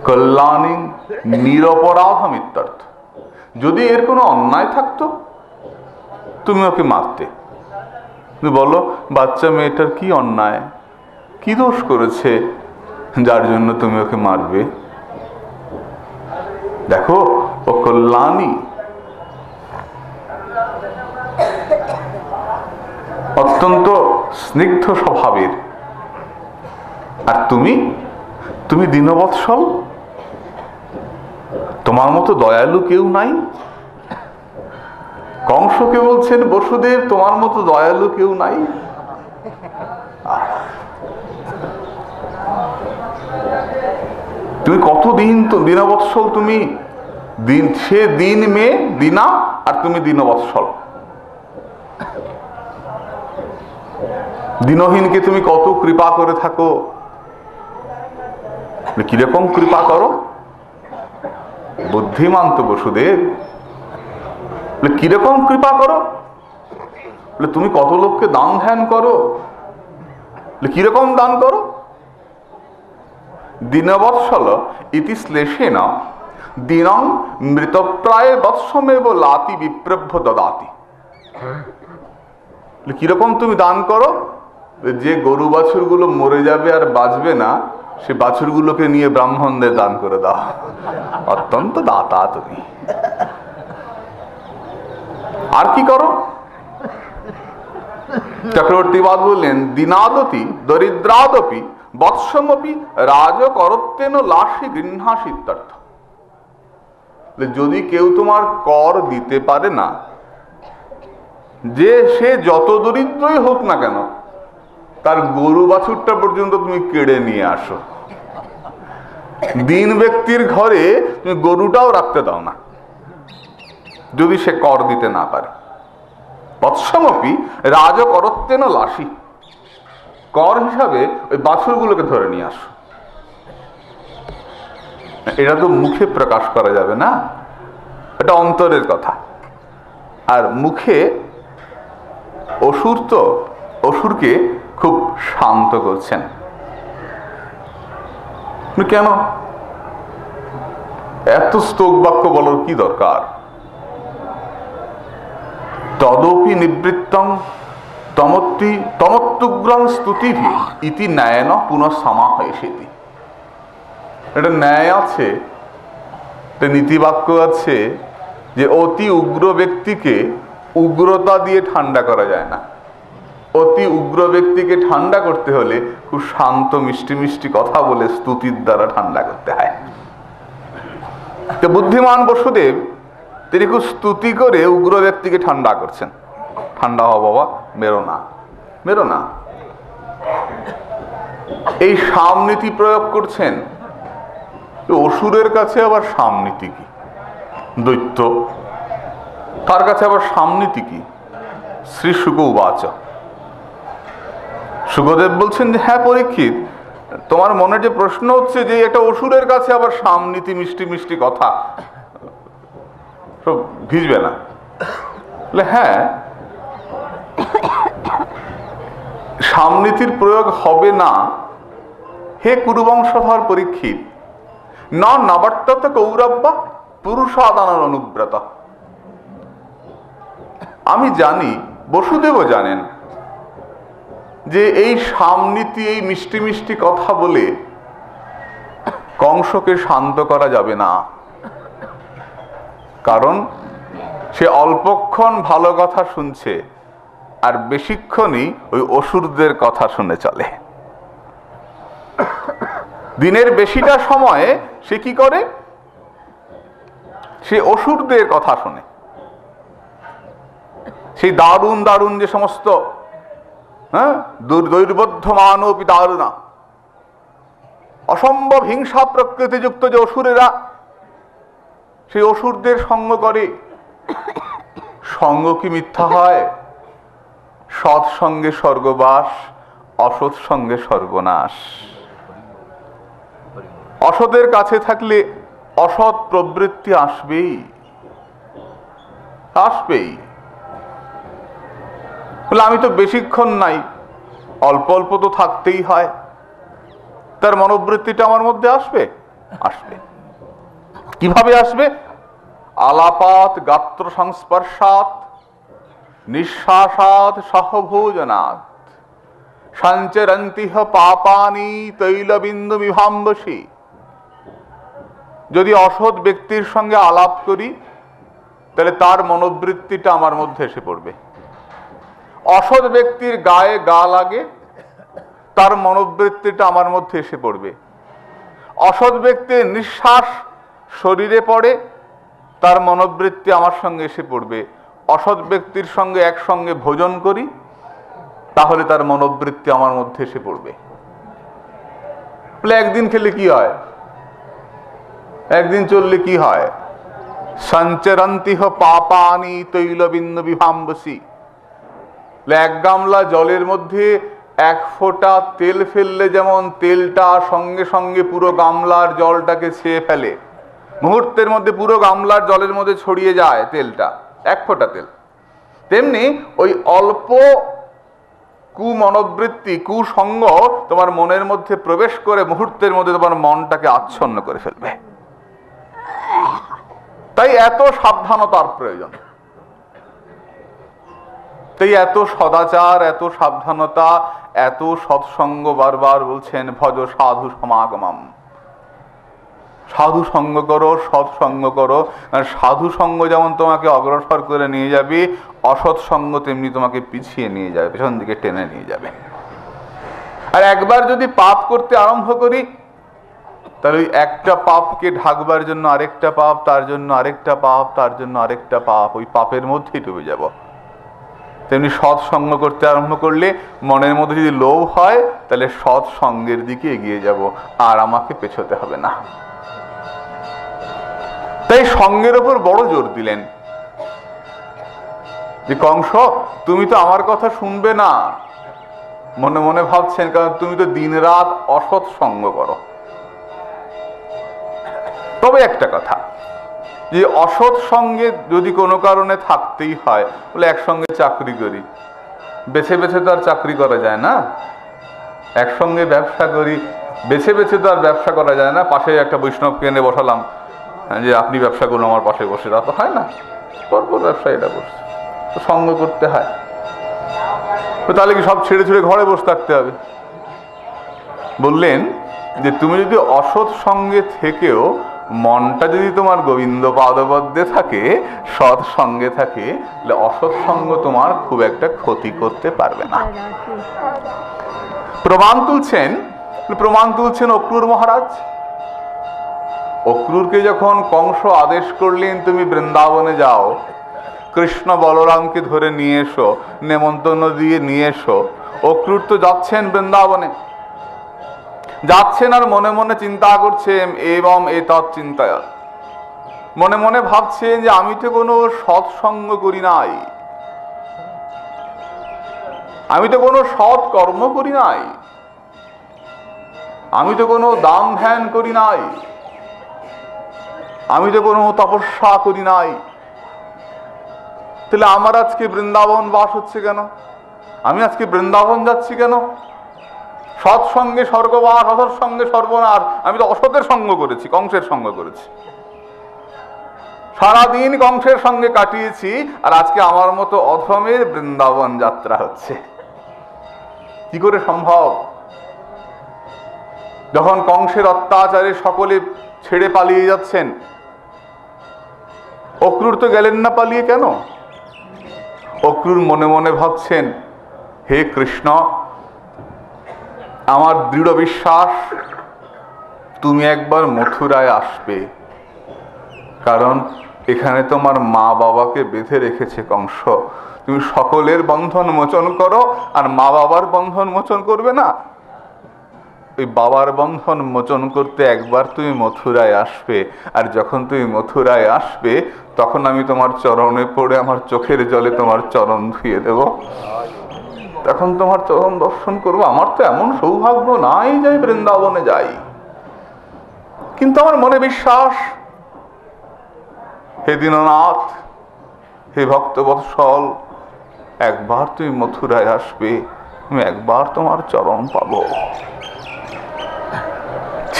কল্যাণী নিরপরাধম ইত্যর্থ। যদি এর কোনো অন্যায় থাকতো তুমি ওকে মারতে। তুমি বলো বাচ্চা মেয়েটার কি অন্যায়, কি দোষ করেছে যার জন্য তুমি ওকে মারবে? দেখো ও কল্যাণী, অত্যন্ত স্নিগ্ধ স্বভাবের, আর তুমি তুমি দীনবৎসল, তোমার মতো দয়ালু কেউ নাই। কংসকে বলছেন বসুদেব তোমার মতো দয়ালু কেউ নাই। তুমি কতদিন তো দীনবৎসল, তুমি দিন, সে দিন মেয়ে দীনা আর তুমি দীনবৎসল। দীনহীনকে তুমি কত কৃপা করে থাকো। কিরকম কৃপা করো? বুদ্ধিমান তো বসুদেব। কিরকম কৃপা করো? তুমি কত লোককে দান ধ্যান করো। কিরকম দান করো? দীনবৎসল ইতি শ্লেষেন দীনং মৃতপ্রায় বৎসমেব লাতি বিপ্রভ্য দদাতি। কিরকম তুমি দান করো? যে গরু বাছুরগুলো মরে যাবে আর বাঁচবে না, সে বাছুরগুলোকে নিয়ে ব্রাহ্মণদের দান করে দাও। অত্যন্ত দাতা তুমি। আর কি করো? চক্রবর্তীবাদ বললেন দীনাদপি দরিদ্রাদপি বৎসমপি রাজকরত্বেন লাসি গৃহাসিত্যর্থ। যদি কেউ তোমার কর দিতে পারে না, যে সে যত দরিদ্রই হোক না কেন, তার গরু বাছুরটা পর্যন্ত তুমি কেড়ে নিয়ে আসো। দীন ব্যক্তির ঘরে তুমি গরুটাও রাখতে দাও না যদি সে কর দিতে না পারে। বৎসমপি রাজকরত্বেন লাসি, কর হিসাবে ওই বাছুরগুলোকে ধরে নিয়ে আসো। এটা তো মুখে প্রকাশ করা যাবে না, এটা অন্তরের কথা। আর মুখে অসুর তো অসুরকে খুব শান্ত করছেন। কেন এত স্তোক বাক্য বলার কি দরকার? তদপি নিবৃত্তং তমত্তুগ্রং স্তুতিভি ইতি ন্যায়ন পুনঃসমাহয়সেতি। এটা ন্যায় আছে, এটা নীতিবাক্য আছে যে অতি উগ্র ব্যক্তিকে উগ্রতা দিয়ে ঠান্ডা করা যায় না। অতি উগ্র ব্যক্তিকে ঠান্ডা করতে হলে খুব শান্ত মিষ্টি মিষ্টি কথা বলে স্তুতির দ্বারা ঠান্ডা করতে হয়। তো বুদ্ধিমান বসুদেব তিনি খুব স্তুতি করে উগ্র ব্যক্তিকে ঠান্ডা করছেন। ঠান্ডা হও বাবা, মেরো না, মেরো না। এই সামনীতি প্রয়োগ করছেন। অসুরের কাছে আবার সামনীতি কি? দৈত্য, তার কাছে আবার সামনীতি কি? শ্রী শুক উবাচ। সুখদেব বলছেন যে হ্যাঁ পরীক্ষিত, তোমার মনে যে প্রশ্ন হচ্ছে যে একটা অসুরের কাছে আবার সামনীতি মিষ্টি মিষ্টি কথা সব ভিজবে না। হ্যাঁ, সামনীতির প্রয়োগ হবে না হে কুরুবংশধর পরীক্ষিত। না নবর্তত কৌরব্যা পুরুষাদানের অনুব্রত। আমি জানি, বসুদেবও জানেন যে এই সামনীতি, এই মিষ্টি মিষ্টি কথা বলে কংসকে শান্ত করা যাবে না। কারণ সে অল্পক্ষণ ভালো কথা শুনছে আর বেশিক্ষণই ওই অসুরদের কথা শুনে চলে। দিনের বেশিটা সময়ে সে কি করে? সে অসুরদের কথা শোনে। সেই দারুণ দারুণ যে সমস্ত দৈর্বধ্যমানপি দারুণা, অসম্ভব হিংসা প্রকৃতিযুক্ত যে অসুরেরা, সেই অসুরদের সঙ্গ করে। সঙ্গ কি মিথ্যা হয়? সৎ সঙ্গে স্বর্গবাস, অসৎ সঙ্গে সর্বনাশ। অসতের কাছে থাকলে অসৎ প্রবৃত্তি আসবেই, আসবেই। বলে আমি তো বেশিক্ষণ নাই, অল্প অল্প তো থাকতেই হয়। তার মনোবৃত্তিটা আমার মধ্যে আসবে? আসবে। কিভাবে আসবে? আলাপাত গাত্র সংস্পর্শাৎ নিঃশ্বাসাৎ সহভোজনাৎ সঞ্চরন্তিহ পাপানি তৈলবিন্দু বিভাম্বসী। যদি অসৎ ব্যক্তির সঙ্গে আলাপ করি তাহলে তার মনোবৃত্তিটা আমার মধ্যে এসে পড়বে। অসৎ ব্যক্তির গায়ে গা লাগে, তার মনোবৃত্তিটা আমার মধ্যে এসে পড়বে। অসৎ ব্যক্তির নিঃশ্বাস শরীরে পড়ে, তার মনোবৃত্তি আমার সঙ্গে এসে পড়বে। অসৎ ব্যক্তির সঙ্গে একসঙ্গে ভোজন করি, তাহলে তার মনোবৃত্তি আমার মধ্যে এসে পড়বে। বলে একদিন খেলে কি হয়, একদিন চললে কি হয়? সঞ্চরন্তিহ পাপানি তৈলবিন্দু বিভাম্বসী। এক গামলা জলের মধ্যে এক ফোঁটা তেল ফেললে যেমন তেলটা সঙ্গে সঙ্গে পুরো গামলার জলটাকে ছেয়ে ফেলে, মুহূর্তের মধ্যে পুরো গামলার জলের মধ্যে ছড়িয়ে যায় তেলটা, এক ফোঁটা তেল, তেমনি ওই অল্প কুমনোবৃত্তি কুসঙ্গ তোমার মনের মধ্যে প্রবেশ করে মুহূর্তের মধ্যে তোমার মনটাকে আচ্ছন্ন করে ফেলবে। তাই এত সাবধানতার প্রয়োজন। তাই এত সদাচার, এত সাবধানতা, এত সৎসঙ্গ। বারবার বলছেন ভজ সাধু সমাগমম, সাধু সঙ্গ করো, সৎসঙ্গ করো। সাধু সঙ্গ যেমন তোমাকে অগ্রসর করে নিয়ে যাবে, অসৎ সঙ্গ তেমনি তোমাকে পিছিয়ে নিয়ে যাবে, পেছন দিকে টেনে নিয়ে যাবে। আর একবার যদি পাপ করতে আরম্ভ করি তাহলে ওই একটা পাপকে ঢাকবার জন্য আরেকটা পাপ, তার জন্য আরেকটা পাপ, তার জন্য আরেকটা পাপ, ওই পাপের মধ্যেই ডুবে যাব। তেমনি সৎসঙ্গ করতে আরম্ভ করলে মনের মধ্যে যদি লোভ হয় তাহলে সৎসঙ্গের দিকে এগিয়ে যাব, আর আমাকে পেছোতে হবে না। তাই সঙ্গের ওপর বড় জোর দিলেন যে কংস তুমি তো আমার কথা শুনবে না, মনে মনে ভাবছেন, কারণ তুমি তো দিনরাত অসৎ সঙ্গ করো। তবে একটা কথা, যে অসৎ সঙ্গে যদি কোনো কারণে থাকতেই হয়, বলে একসঙ্গে চাকরি করি, বেছে বেছে তো আর চাকরি করা যায় না। একসঙ্গে ব্যবসা করি, বেছে বেছে তো আর ব্যবসা করা যায় না। পাশে একটা বৈষ্ণবকে এনে বসালাম যে আপনি ব্যবসা করুন আমার পাশে বসে, তা তো হয় না। পরপর ব্যবসা এটা বসছে, তো সঙ্গ করতে হয়। তো তাহলে কি সব ছেড়ে ছেড়ে ঘরে বসে থাকতে হবে? বললেন যে তুমি যদি অসৎ সঙ্গে থেকেও মনটা যদি তোমার গোবিন্দ পাদপদ্মে থাকে, সৎ সঙ্গে থাকে, তাহলে অসৎ সঙ্গ তোমার খুব একটা ক্ষতি করতে পারবে না। প্রমাণ তুলছেন অক্রুর মহারাজ। অক্রুরকে যখন কংস আদেশ করলেন তুমি বৃন্দাবনে যাও, কৃষ্ণ বলরামকে ধরে নিয়ে এসো, নেমন্তন্ন দিয়ে নিয়ে এসো, অক্রুর তো যাচ্ছেন বৃন্দাবনে, যাচ্ছেন আর মনে মনে চিন্তা করছেন এবং এতৎ চিন্তায়, মনে মনে ভাবছেন যে আমি তো কোনো সৎসঙ্গ করি নাই, আমি তো কোনো সৎ কর্ম করি নাই, আমি তো কোনো দান ধ্যান করি নাই, আমি তো কোনো তপস্যা করি নাই, তাহলে আমার আজকে বৃন্দাবন বাস হচ্ছে কেন? আমি আজকে বৃন্দাবন যাচ্ছি কেন? সৎসঙ্গে স্বর্গবাস, অসৎ সঙ্গে সর্বনাশ। আমি তো অসতের সঙ্গ করেছি, কংসের সঙ্গ করেছি, সারাদিন কংসের সঙ্গে কাটিয়েছি, আর আজকে আমার মতো অধমের বৃন্দাবন যাত্রা হচ্ছে। কি করে সম্ভব? যখন কংসের অত্যাচারে সকলে ছেড়ে পালিয়ে যাচ্ছেন, অক্রুর তো গেলেন না পালিয়ে কেন? অক্রুর মনে মনে ভাবছেন হে কৃষ্ণ, আমার দৃঢ় বিশ্বাস তুমি একবার মথুরায় আসবে, কারণ এখানে তোমার মা বাবাকে বেঁধে রেখেছে কংস। তুমি সকলের বন্ধন মোচন করো, আর মা বাবার বন্ধন মোচন করবে না? ওই বাবার বন্ধন মোচন করতে একবার তুমি মথুরায় আসবে, আর যখন তুমি মথুরায় আসবে তখন আমি তোমার চরণে পড়ে আমার চোখের জলে তোমার চরণ ধুয়ে দেব, তখন তোমার চরণ দর্শন করবো। আমার তো এমন সৌভাগ্য নাই যাই বৃন্দাবনে যাই, কিন্তু আমার মনে বিশ্বাস, হে দীননাথ, হে ভক্তবৎসল, একবার তুমি মথুরায় আসবে, আমি একবার তোমার চরণ পাবো।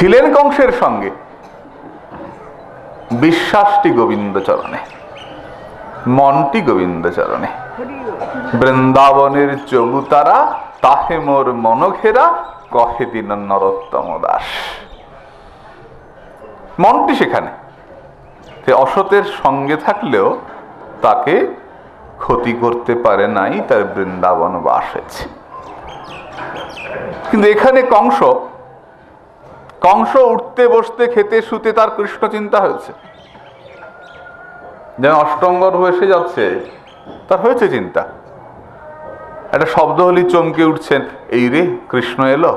ছিলেন কংসের সঙ্গে, বিশ্বাসটি গোবিন্দ চরণে, মনটি গোবিন্দ চরণে। বৃন্দাবনের চবুতারা তাহে মোর মনঘেরা, কহে দিন নরোত্তম দাস। মনটি সেখানে, অসতের সঙ্গে থাকলেও তাকে ক্ষতি করতে পারে নাই, তার বৃন্দাবন বাস হয়েছে। কিন্তু এখানে কংস উঠতে বসতে খেতে শুতে তার কৃষ্ণ চিন্তা হয়েছে, যেন অষ্টঙ্গর এসে যাচ্ছে, তার হয়েছে চিন্তা। একটা শব্দ হলেই চমকে উঠছেন, এই রে কৃষ্ণ এলো,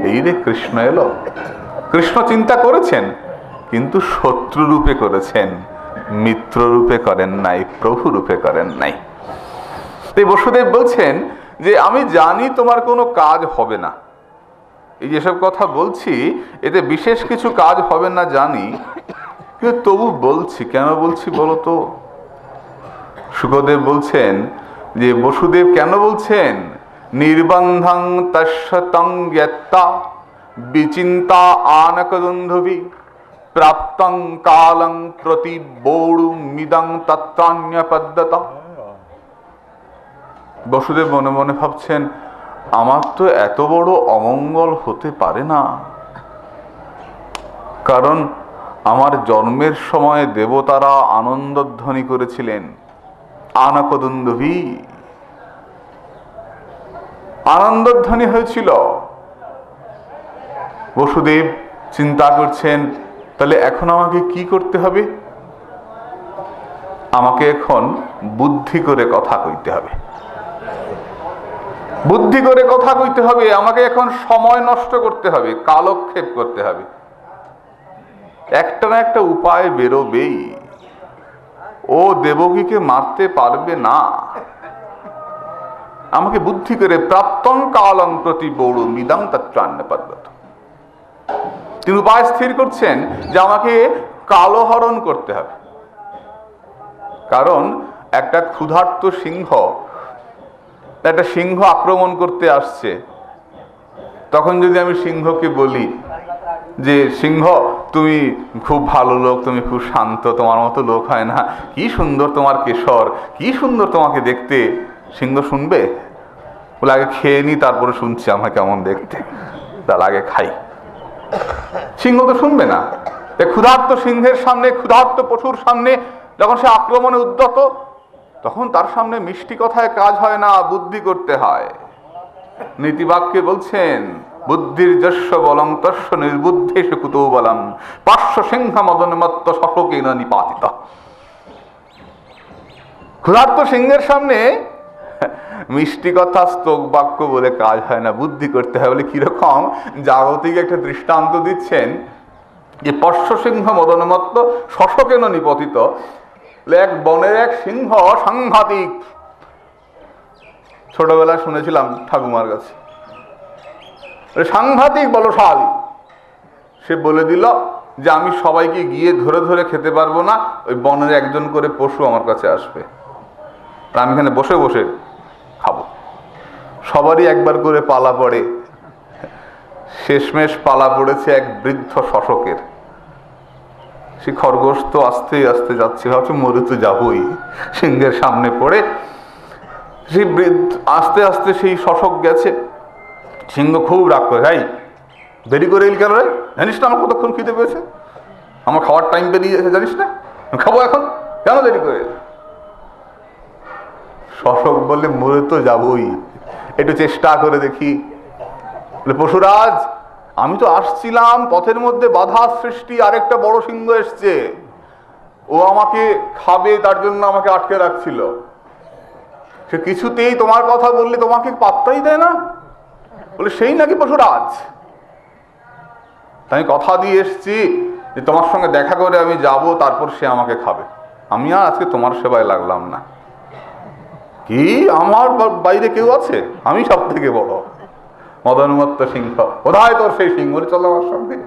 এই রে কৃষ্ণ এলো। কৃষ্ণ চিন্তা করেছেন, কিন্তু শত্রু রূপে করেছেন, মিত্র রূপে করেন নাই, প্রভু রূপে করেন নাই। তাই বসুদেব বলছেন যে আমি জানি তোমার কোনো কাজ হবে না, এই যেসব কথা বলছি এতে বিশেষ কিছু কাজ হবে না জানি, কিন্তু তবু বলছি। কেন বলছি বলো তো? শুকদেব বলছেন যে বসুদেব কেন বলছেন, নির্বন্ধং তস্যতং জ্ঞাত্তা বিচিন্তা আনকদুন্ধবি প্রাপ্তং কালং প্রতি বৌড়ু মিদং তত্রান্যপদ্যত। বসুদেব মনে মনে ভাবছেন, আমার তো এত বড় অমঙ্গল হতে পারে না, কারণ আমার জন্মের সময় দেবতারা আনন্দধ্বনি করেছিলেন, আনকদুন্ধবি, আনন্দধ্বনি হয়েছিল। বসুদেব চিন্তা করছেন, তাহলে এখন আমাকে কি করতে হবে? আমাকে এখন বুদ্ধি করে কথা কইতে হবে, বুদ্ধি করে কথা কইতে হবে। আমাকে এখন সময় নষ্ট করতে হবে, কালক্ষেপ করতে হবে। একটা না একটা উপায় বেরোবেই। ও দেবকীকে মারতে পারবে না, আমাকে বুদ্ধি করে প্রাপ্তং কালং প্রতি বৌড় মিদং তত্রান্যপদ্যত। তিনি উপায় স্থির করছেন যে আমাকে কালহরণ করতে হবে। কারণ একটা ক্ষুধার্ত সিংহ, একটা সিংহ আক্রমণ করতে আসছে, তখন যদি আমি সিংহকে বলি যে সিংহ তুমি খুব ভালো লোক, তুমি খুব শান্ত, তোমার মতো লোক হয় না, কি সুন্দর তোমার কেশর, কি সুন্দর তোমাকে দেখতে, সিংহ শুনবে? বলে আগে খেয়ে নি তারপরে শুনছি আমার কেমন দেখতে, তার আগে খাই। সিংহ তো শুনবে না। ক্ষুধার্ত সিংহের সামনে, ক্ষুধার্ত পশুর সামনে যখন সে আক্রমণে উদ্যত, তখন তার সামনে মিষ্টি কথায় কাজ হয় না, বুদ্ধি করতে হয়। নীতিবাক্যে বলছেন, বুদ্ধির যস্য বলং তস্য নির্বুদ্ধেষু কুতো বলম পার্শ্ব সিংহ মদনমত্ত শশকেন নিপাতিত। ক্ষুধার্ত সিংহের সামনে মিষ্টি কথা স্তোক বাক্য বলে কাজ হয় না, বুদ্ধি করতে হয়। বলে কিরকম? জাগতিক একটা দৃষ্টান্ত দিচ্ছেন যে পার্শ্ব সিংহ মদনমত্ত শশকেন নিপতিত। এক বনের এক সিংহ সাংঘাতিক, ছোটবেলায় শুনেছিলাম ঠাকুমার কাছে, সাংঘাতিক বলশালী। সে বলে দিল যে আমি সবাইকে গিয়ে ধরে ধরে খেতে পারবো না, ওই বনের একজন করে পশু আমার কাছে আসবে, আমি এখানে বসে বসে খাবো। সবারই একবার করে পালা পড়ে। শেষমেশ পালা পড়েছে এক বৃদ্ধ শশকের। সে খরগোশ তো আস্তে আস্তে যাচ্ছে, ভাবছে মরে তো যাবই, সিংহের সামনে পড়ে সেই বৃদ্ধ আস্তে আস্তে সেই শশক গেছে। সিংহ খুব রাগ করে, ভাই দেরি করে এলি কেন রে? জানিস না আমার কতক্ষণ খিদে পেয়েছে, আমার খাওয়ার টাইম বেরিয়ে গেছে, জানিস না খাবো এখন, কেন দেরি করে? শশক বললে মরে তো যাবই, একটু চেষ্টা করে দেখি। পশুরাজ, আমি তো আসছিলাম, পথের মধ্যে বাধা সৃষ্টি, আরেকটা বড় সিংহ এসছে, ও আমাকে খাবে, তার জন্য আমাকে আটকে রাখছিল। সে কিছুতেই তোমার কথা বললে তোমাকে পাত্তাই দেয় না। বলে সেই নাকি পশুরাজ? তাই কথা দিয়ে এসছি যে তোমার সঙ্গে দেখা করে আমি যাব, তারপর সে আমাকে খাবে। আমি আর আজকে তোমার সেবায় লাগলাম না। কি আমার বাইরে কেউ আছে? আমি সব থেকে বড় মদনমত্ত সিংহ, কোথায় তোর সেই সিংহ? চলো আমার সঙ্গে।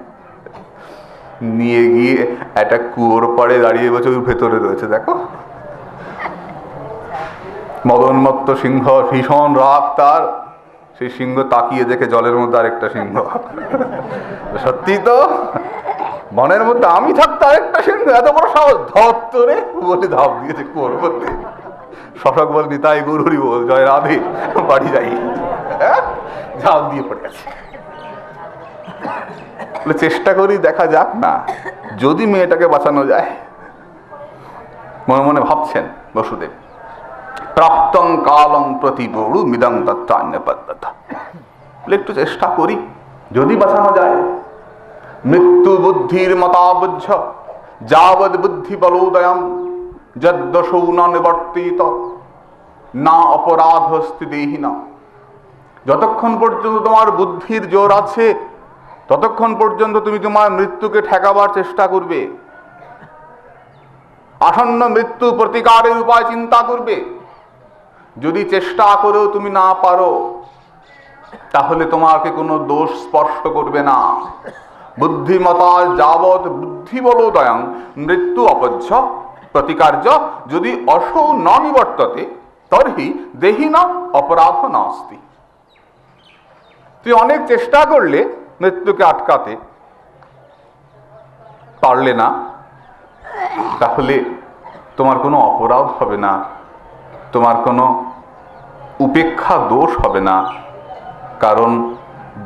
নিয়ে গিয়ে একটা কুয়োর পাড়ে দাঁড়িয়ে বসে, ওই ভেতরে রয়েছে, দেখো। মদনমত্ত সিংহ, ভীষণ রাগ তার। সেই সিংহ তাকিয়ে দেখে জলের মধ্যে আরেকটা সিংহ। সত্যি তো, বনের মধ্যে আমি থাকতে আরেকটা সিংহ, এত বড় সাহস, ধরে বলে ধাপ দিয়েছে কুয়োর মধ্যে। শশক বল নিতাই গৌরী বল জয় রাধে, বাড়ি যাই, ঝাঁপ দিয়ে পড়ে গেছে। চেষ্টা করি, দেখা যাক না, যদি মেয়েটাকে বাঁচানো যায়। মনে মনে ভাবছেন বসুদেব, প্রাপ্তং কালং প্রতি বড়ু মিদং তত্ত্বান্য পদ্ধতা, একটু চেষ্টা করি, যদি বাঁচানো যায়। মৃত্যু বুদ্ধির মতাবুঝ্য যাবদ বুদ্ধি বলোদয়ম যদ্দশৌ ন নিবর্তিত না অপরাধস্তি দেহিনা। যতক্ষণ পর্যন্ত তোমার বুদ্ধির জোর আছে ততক্ষণ পর্যন্ত তুমি তোমার মৃত্যুকে ঠেকাবার চেষ্টা করবে, আসন্ন মৃত্যু প্রতিকারের উপায় চিন্তা করবে। যদি চেষ্টা করেও তুমি না পারো তাহলে তোমাকে কোনো দোষ স্পর্শ করবে না। বুদ্ধিমতা যাবৎ বুদ্ধি বলোদয়ং মৃত্যু অপজ্য প্রতিকার্য যদি অসৌ ন নিবর্ততে তর্হি দেহিনা অপরাধ নাস্তি। তুই অনেক চেষ্টা করলে মৃত্যুকে আটকাতে, পারলে না, তাহলে তোমার কোনো অপরাধ হবে না, তোমার কোনো উপেক্ষা দোষ হবে না। কারণ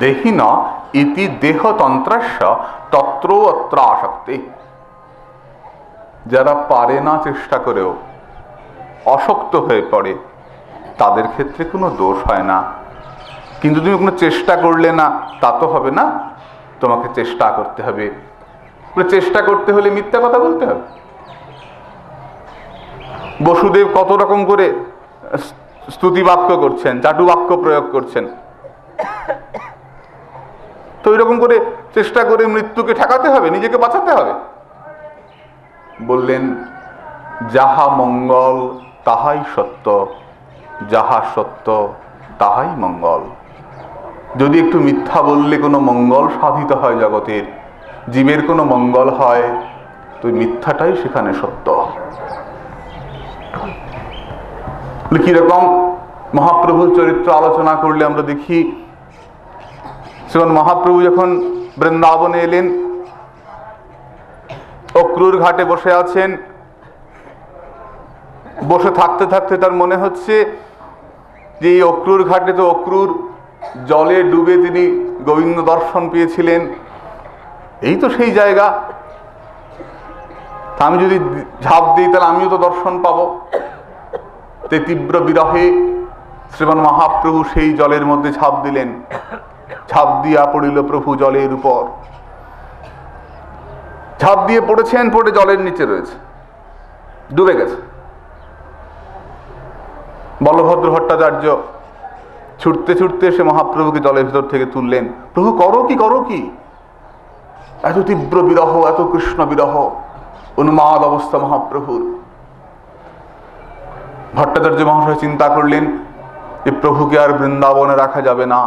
দেহিনা ইতি দেহতন্ত্রস্য তত্র অত্র আসক্তি। যারা পারে না চেষ্টা করেও অশক্ত হয়ে পড়ে তাদের ক্ষেত্রে কোনো দোষ হয় না। কিন্তু তুমি কোনো চেষ্টা করলে না, তা তো হবে না, তোমাকে চেষ্টা করতে হবে। চেষ্টা করতে হলে মিথ্যা কথা বলতে হবে। বসুদেব কত রকম করে স্তুতি বাক্য করছেন, চাটু বাক্য প্রয়োগ করছেন, তো এরকম করে চেষ্টা করে মৃত্যুকে ঠেকাতে হবে, নিজেকে বাঁচাতে হবে। বললেন যাহা মঙ্গল তাহাই সত্য, যাহা সত্য তাহাই মঙ্গল। যদি একটু মিথ্যা বললে কোনো মঙ্গল সাধিত হয় জগতের, জীবের কোনো মঙ্গল হয়, তো মিথ্যাটাই সেখানে সত্য। কিরকম মহাপ্রভুর চরিত্র আলোচনা করলে আমরা দেখি, শ্রীমন মহাপ্রভু যখন বৃন্দাবনে এলেন, অক্রুর ঘাটে বসে আছেন। বসে থাকতে থাকতে তার মনে হচ্ছে যে এই অক্রুর ঘাটে তো অক্রুর জলে ডুবে তিনি গোবিন্দ দর্শন পেয়েছিলেন, এই তো সেই জায়গা, আমি যদি ঝাঁপ দিই তাহলে আমিও তো দর্শন পাবো। তে তীব্র বিরহে শ্রীমান মহাপ্রভু সেই জলের মধ্যে ঝাঁপ দিলেন। ঝাঁপ দিয়া পড়িল প্রভু জলের উপর, ঝাঁপ দিয়ে পড়েছেন, পড়ে জলের নিচে রয়েছে, ডুবে গেছে। বলভদ্র ভট্টাচার্য ছুটতে ছুটতে এসে মহাপ্রভুকে জলের ভিতর থেকে তুললেন। প্রভু করো কি, করো কি? এত তীব্র বিরহ, এত কৃষ্ণ বিরহ, উন্মাদ অবস্থা মহাপ্রভুর। ভট্টাচার্য মহাশয় চিন্তা করলেন যে প্রভুকে আর বৃন্দাবনে রাখা যাবে না,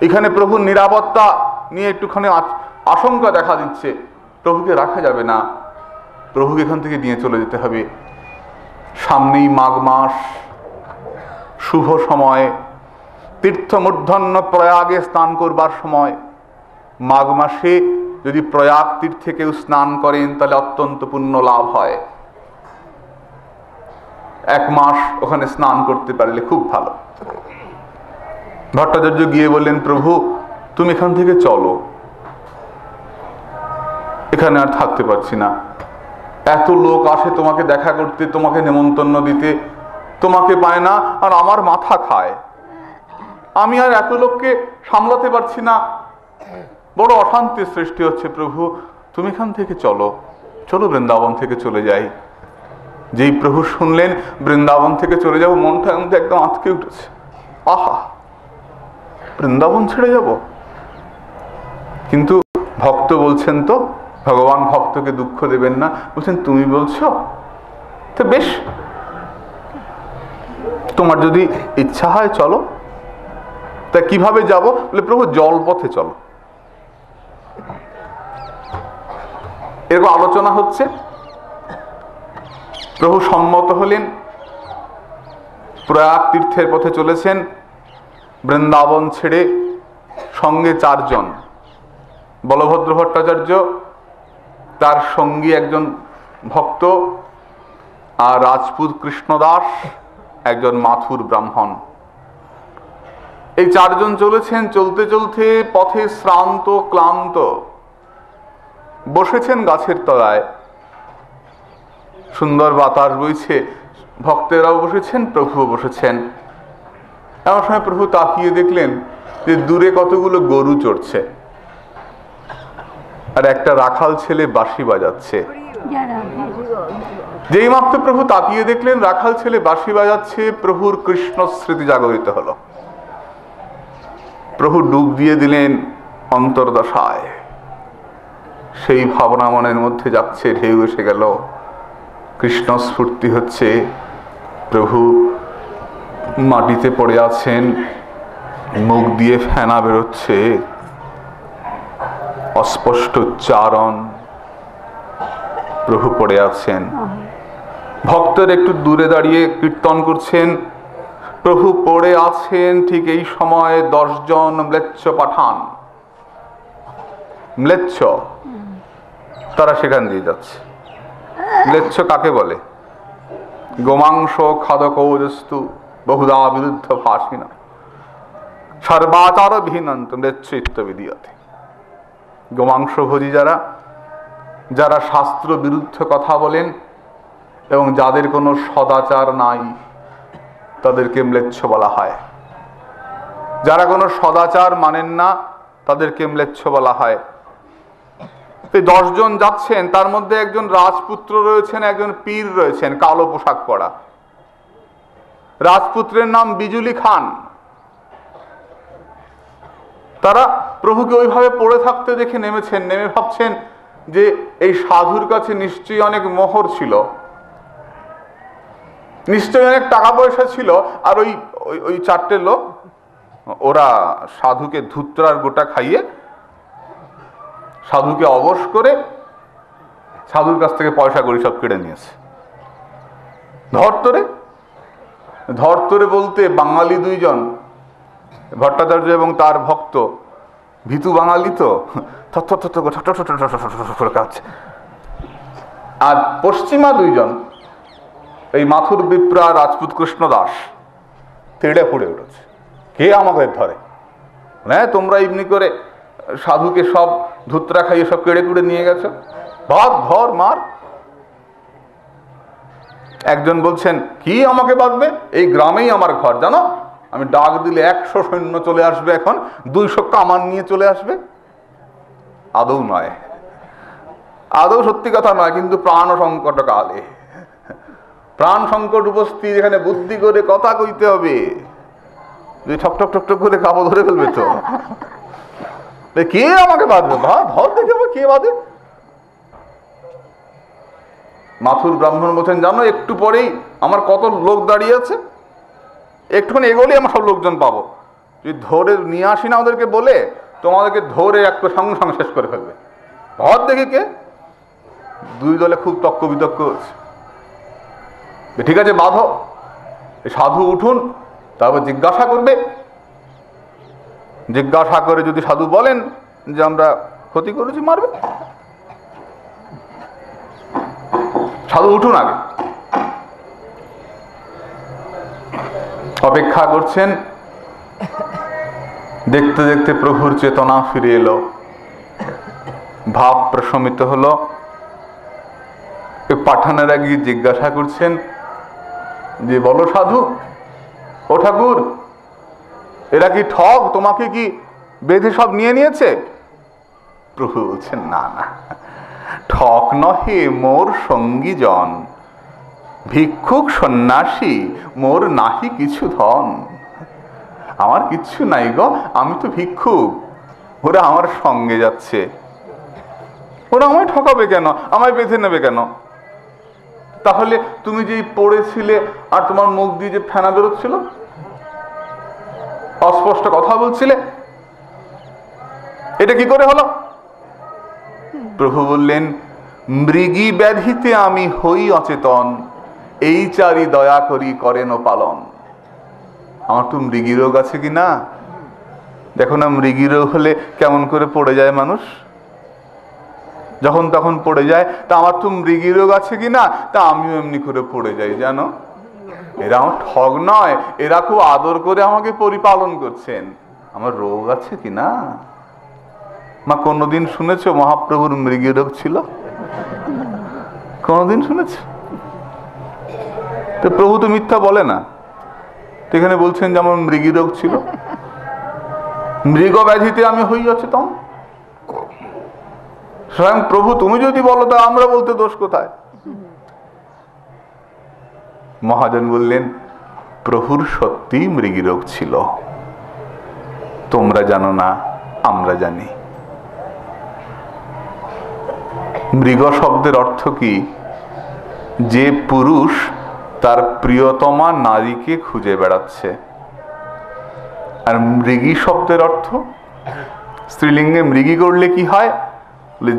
এখানে প্রভুর নিরাপত্তা নিয়ে একটুখানি আশঙ্কা দেখা দিচ্ছে, প্রভুকে রাখা যাবে না, প্রভুকে এখান থেকে নিয়ে চলে যেতে হবে। সামনেই মাঘ মাস, শুভ সময়, তীর্থমূর্ধন্য প্রয়াগে স্নান করবার সময়। মাঘ মাসে যদি প্রয়াগ তীর্থে কেউ স্নান করেন তাহলে অত্যন্ত পুণ্য লাভ হয়। এক মাস ওখানে স্নান করতে পারলে খুব ভালো। ভট্টাচার্য গিয়ে বললেন, প্রভু তুমি এখান থেকে চলো, এখানে আর থাকতে পারছি না, এত লোক আসে তোমাকে দেখা করতে, তোমাকে নেমন্তন্ন দিতে, তোমাকে পায় না আর আমার মাথা খায়, আমি আর এত লোককে সামলাতে পারছি না, বড় অশান্তির সৃষ্টি হচ্ছে। প্রভু তুমি এখান থেকে চলো, চলো বৃন্দাবন থেকে চলে যাই। যেই প্রভু শুনলেন বৃন্দাবন থেকে চলে যাব, মনটা একদম আটকে উঠেছে। আহা, বৃন্দাবন ছেড়ে যাব? কিন্তু ভক্ত বলছেন তো, ভগবান ভক্তকে দুঃখ দেবেন না, বলছেন তুমি বলছো তো বেশ, তোমার যদি ইচ্ছা হয় চলো। তা কিভাবে যাব? বলে প্রভু জলপথে চলো। এরকম আলোচনা হচ্ছে। প্রভু সম্মত হলেন, প্রয়াগ তীর্থের পথে চলেছেন। বৃন্দাবন ছেড়ে সঙ্গে 4 জন, বলভদ্র ভট্টাচার্য, তার সঙ্গী একজন ভক্ত, আর রাজপুত কৃষ্ণদাস, একজন মাথুর ব্রাহ্মণ। এই 4 জন চলেছেন। চলতে চলতে পথে শ্রান্ত ক্লান্ত বসেছেন গাছের তলায়। সুন্দর বাতাস বইছে, ভক্তেরাও বসেছেন, প্রভুও বসেছেন। এমন সময় প্রভু তাকিয়ে দেখলেন যে দূরে কতগুলো গরু চড়ছে, আর একটা রাখাল ছেলে বাঁশি বাজাচ্ছে। যেই মাত্র প্রভু তাকিয়ে দেখলেন রাখাল ছেলে বাঁশি বাজাচ্ছে, প্রভুর কৃষ্ণ স্মৃতি জাগরিত হলো। প্রভু ডুব দিয়ে দিলেন অন্তর্দশায়। সেই ভাবনা মনের মধ্যে যাচ্ছে, ঢেউ এসে গেল, কৃষ্ণ স্ফূর্তি হচ্ছে। প্রভু মাটিতে পড়ে আছেন, মুখ দিয়ে ফেনা বেরোচ্ছে, অস্পষ্ট উচ্চারণ, প্রভু পড়ে আছেন। ভক্তরা একটু দূরে দাঁড়িয়ে কীর্তন করছেন, প্রভু পড়ে আছেন। ঠিক এই সময় 10 জন ম্লেচ্ছ পাঠান, ম্লেচ্ছ, তারা সেখান দিয়ে যাচ্ছে। ম্লেচ্ছ কাকে বলে? গোমাংস খাদকৌজস্তু বহুধা বিরুদ্ধ ভাষিনা সর্বাচার বিহীনন্ত ম্লেচ্ছ ইত্যবিধীয়তে। গোমাংসভোজী যারা, যারা শাস্ত্র বিরুদ্ধ কথা বলেন এবং যাদের কোনো সদাচার নাই, তাদেরকে ম্লেচ্ছ বলা হয়। যারা কোনো সদাচার মানেন না, তাদেরকে ম্লেচ্ছ বলা হয়। 10 জন যাচ্ছেন, তার মধ্যে একজন রাজপুত্র রয়েছেন, একজন পীর রয়েছেন, কালো পোশাক পরা। রাজপুত্রের নাম বিজুলি খান। তারা প্রভুকে ওইভাবে পড়ে থাকতে দেখে নেমেছেন। নেমে ভাবছেন যে এই সাধুর কাছে নিশ্চয়ই অনেক মোহর ছিল, নিশ্চয়ই অনেক টাকা পয়সা ছিল। আর ওই 4টে লোক, ওরা সাধুকে ধুত্রার গোটা খাইয়ে, সাধুকে অবশ করে, সাধুর কাছ থেকে পয়সা করি সব কেড়ে নিয়েছে। ধর্তরে, ধর্তরে বলতে বাঙালি 2 জন, ভট্টাচার্য এবং তার ভক্ত। ভীতু বাঙালি তো, আর পশ্চিমা 2 জন, এই মাথুর বিপ্রা রাজপুত কৃষ্ণদাস, তেড়ে পড়ে উঠেছে। কে আমাদের ধরে? হ্যাঁ, তোমরা এমনি করে সাধুকে সব ধুত্রা খাইয়ে সব কেড়ে কুড়ে নিয়ে গেছো, ভাত ধর মার। একজন বলছেন, কি আমাকে বাঁধবে? এই গ্রামেই আমার ঘর, জানো? আমি ডাক দিলে 100 সৈন্য চলে আসবে, এখন 200 কামান নিয়ে চলে আসবে। আদৌ নয়, আদৌ সত্যি কথা নয়, কিন্তু প্রাণ সংকট কালে, প্রাণ সংকট উপস্থিত, এখানে বুদ্ধি করে কথা কইতে হবে। যে ঠক ঠক ঠক ঠক করে কাপড় ধরে ফেলবে তো। কে আমাকে বাঁধবে? ধর দেখে কে বাঁধে? মাথুর ব্রাহ্মণ বলছেন, জানো একটু পরেই আমার কত লোক দাঁড়িয়ে আছে, একটুখানি এগোলেই আমার সব লোকজন পাবো। যদি ধরে নিয়ে আসি না ওদেরকে বলে, তোমাদেরকে ধরে একটু সঙ্গে সঙ্গে শেষ করে ফেলবে। ধর দেখে কে? 2 দলে খুব তক্ক বিতক্ক হচ্ছে। ঠিক আছে, বাঁধো। সাধু উঠুন, তারপর জিজ্ঞাসা করবে। জিজ্ঞাসা করে যদি সাধু বলেন যে আমরা ক্ষতি করেছি, মারবে। সাধু উঠুন আগে। অপেক্ষা করছেন। দেখতে দেখতে প্রভুর চেতনা ফিরে এলো, ভাব প্রশমিত হলো। পাঠানেরা গিয়ে জিজ্ঞাসা করছেন যে, বলো সাধু, ও ঠাকুর, এরা কি ঠক? তোমাকে কি বেঁধে সব নিয়ে নিয়েছে? প্রভু বলছেন, না না, ঠক নহে মোর সঙ্গী জন, ভিক্ষুক সন্ন্যাসী, মোর নাহি কিছু ধন। আমার কিচ্ছু নাই গো, আমি তো ভিক্ষুক। ওরা আমার সঙ্গে যাচ্ছে, ওরা আমায় ঠকাবে কেন? আমায় বেঁধে নেবে কেন? তাহলে তুমি যে পড়েছিলে আর তোমার মুখ দিয়ে যে ফেনা বেরোচ্ছিল, অস্পষ্ট কথা বলছিলে, এটা কি করে হলো? প্রভু বললেন, মৃগী ব্যাধিতে আমি হই অচেতন, এই চারি দয়া করি করেন পালন। আমার তো মৃগী রোগ আছে কি না? দেখো না, মৃগী রোগ হলে কেমন করে পড়ে যায় মানুষ, যখন তখন পড়ে যায়। তা আমার তো মৃগী রোগ আছে কি না, তা আমিও এমনি করে পড়ে যাই। জানো, এরা আমার ঠগ নয়, এরা খুব আদর করে আমাকে পরিপালন করছেন। আমার রোগ আছে কি না? মা কোনদিন শুনেছ মহাপ্রভুর মৃগী রোগ ছিল? কোনদিন শুনেছ? তো প্রভু তো মিথ্যা বলে না, তো এখানে বলছেন যে আমার মৃগী রোগ ছিল। মৃগ ব্যাধিতে আমি হই অচেতন। স্বয়ং প্রভু তুমি যদি বলো তা আমরা বলতে দোষ কোথায়? মহাজন বললেন, প্রভুর সত্যি মৃগী রোগ ছিল, তোমরা জানো না, আমরা জানি। মৃগ শব্দের অর্থ কি? যে পুরুষ তার প্রিয়তমা নারীকে খুঁজে বেড়াচ্ছে। আর মৃগী শব্দের অর্থ, স্ত্রীলিঙ্গে মৃগী করলে কি হয়?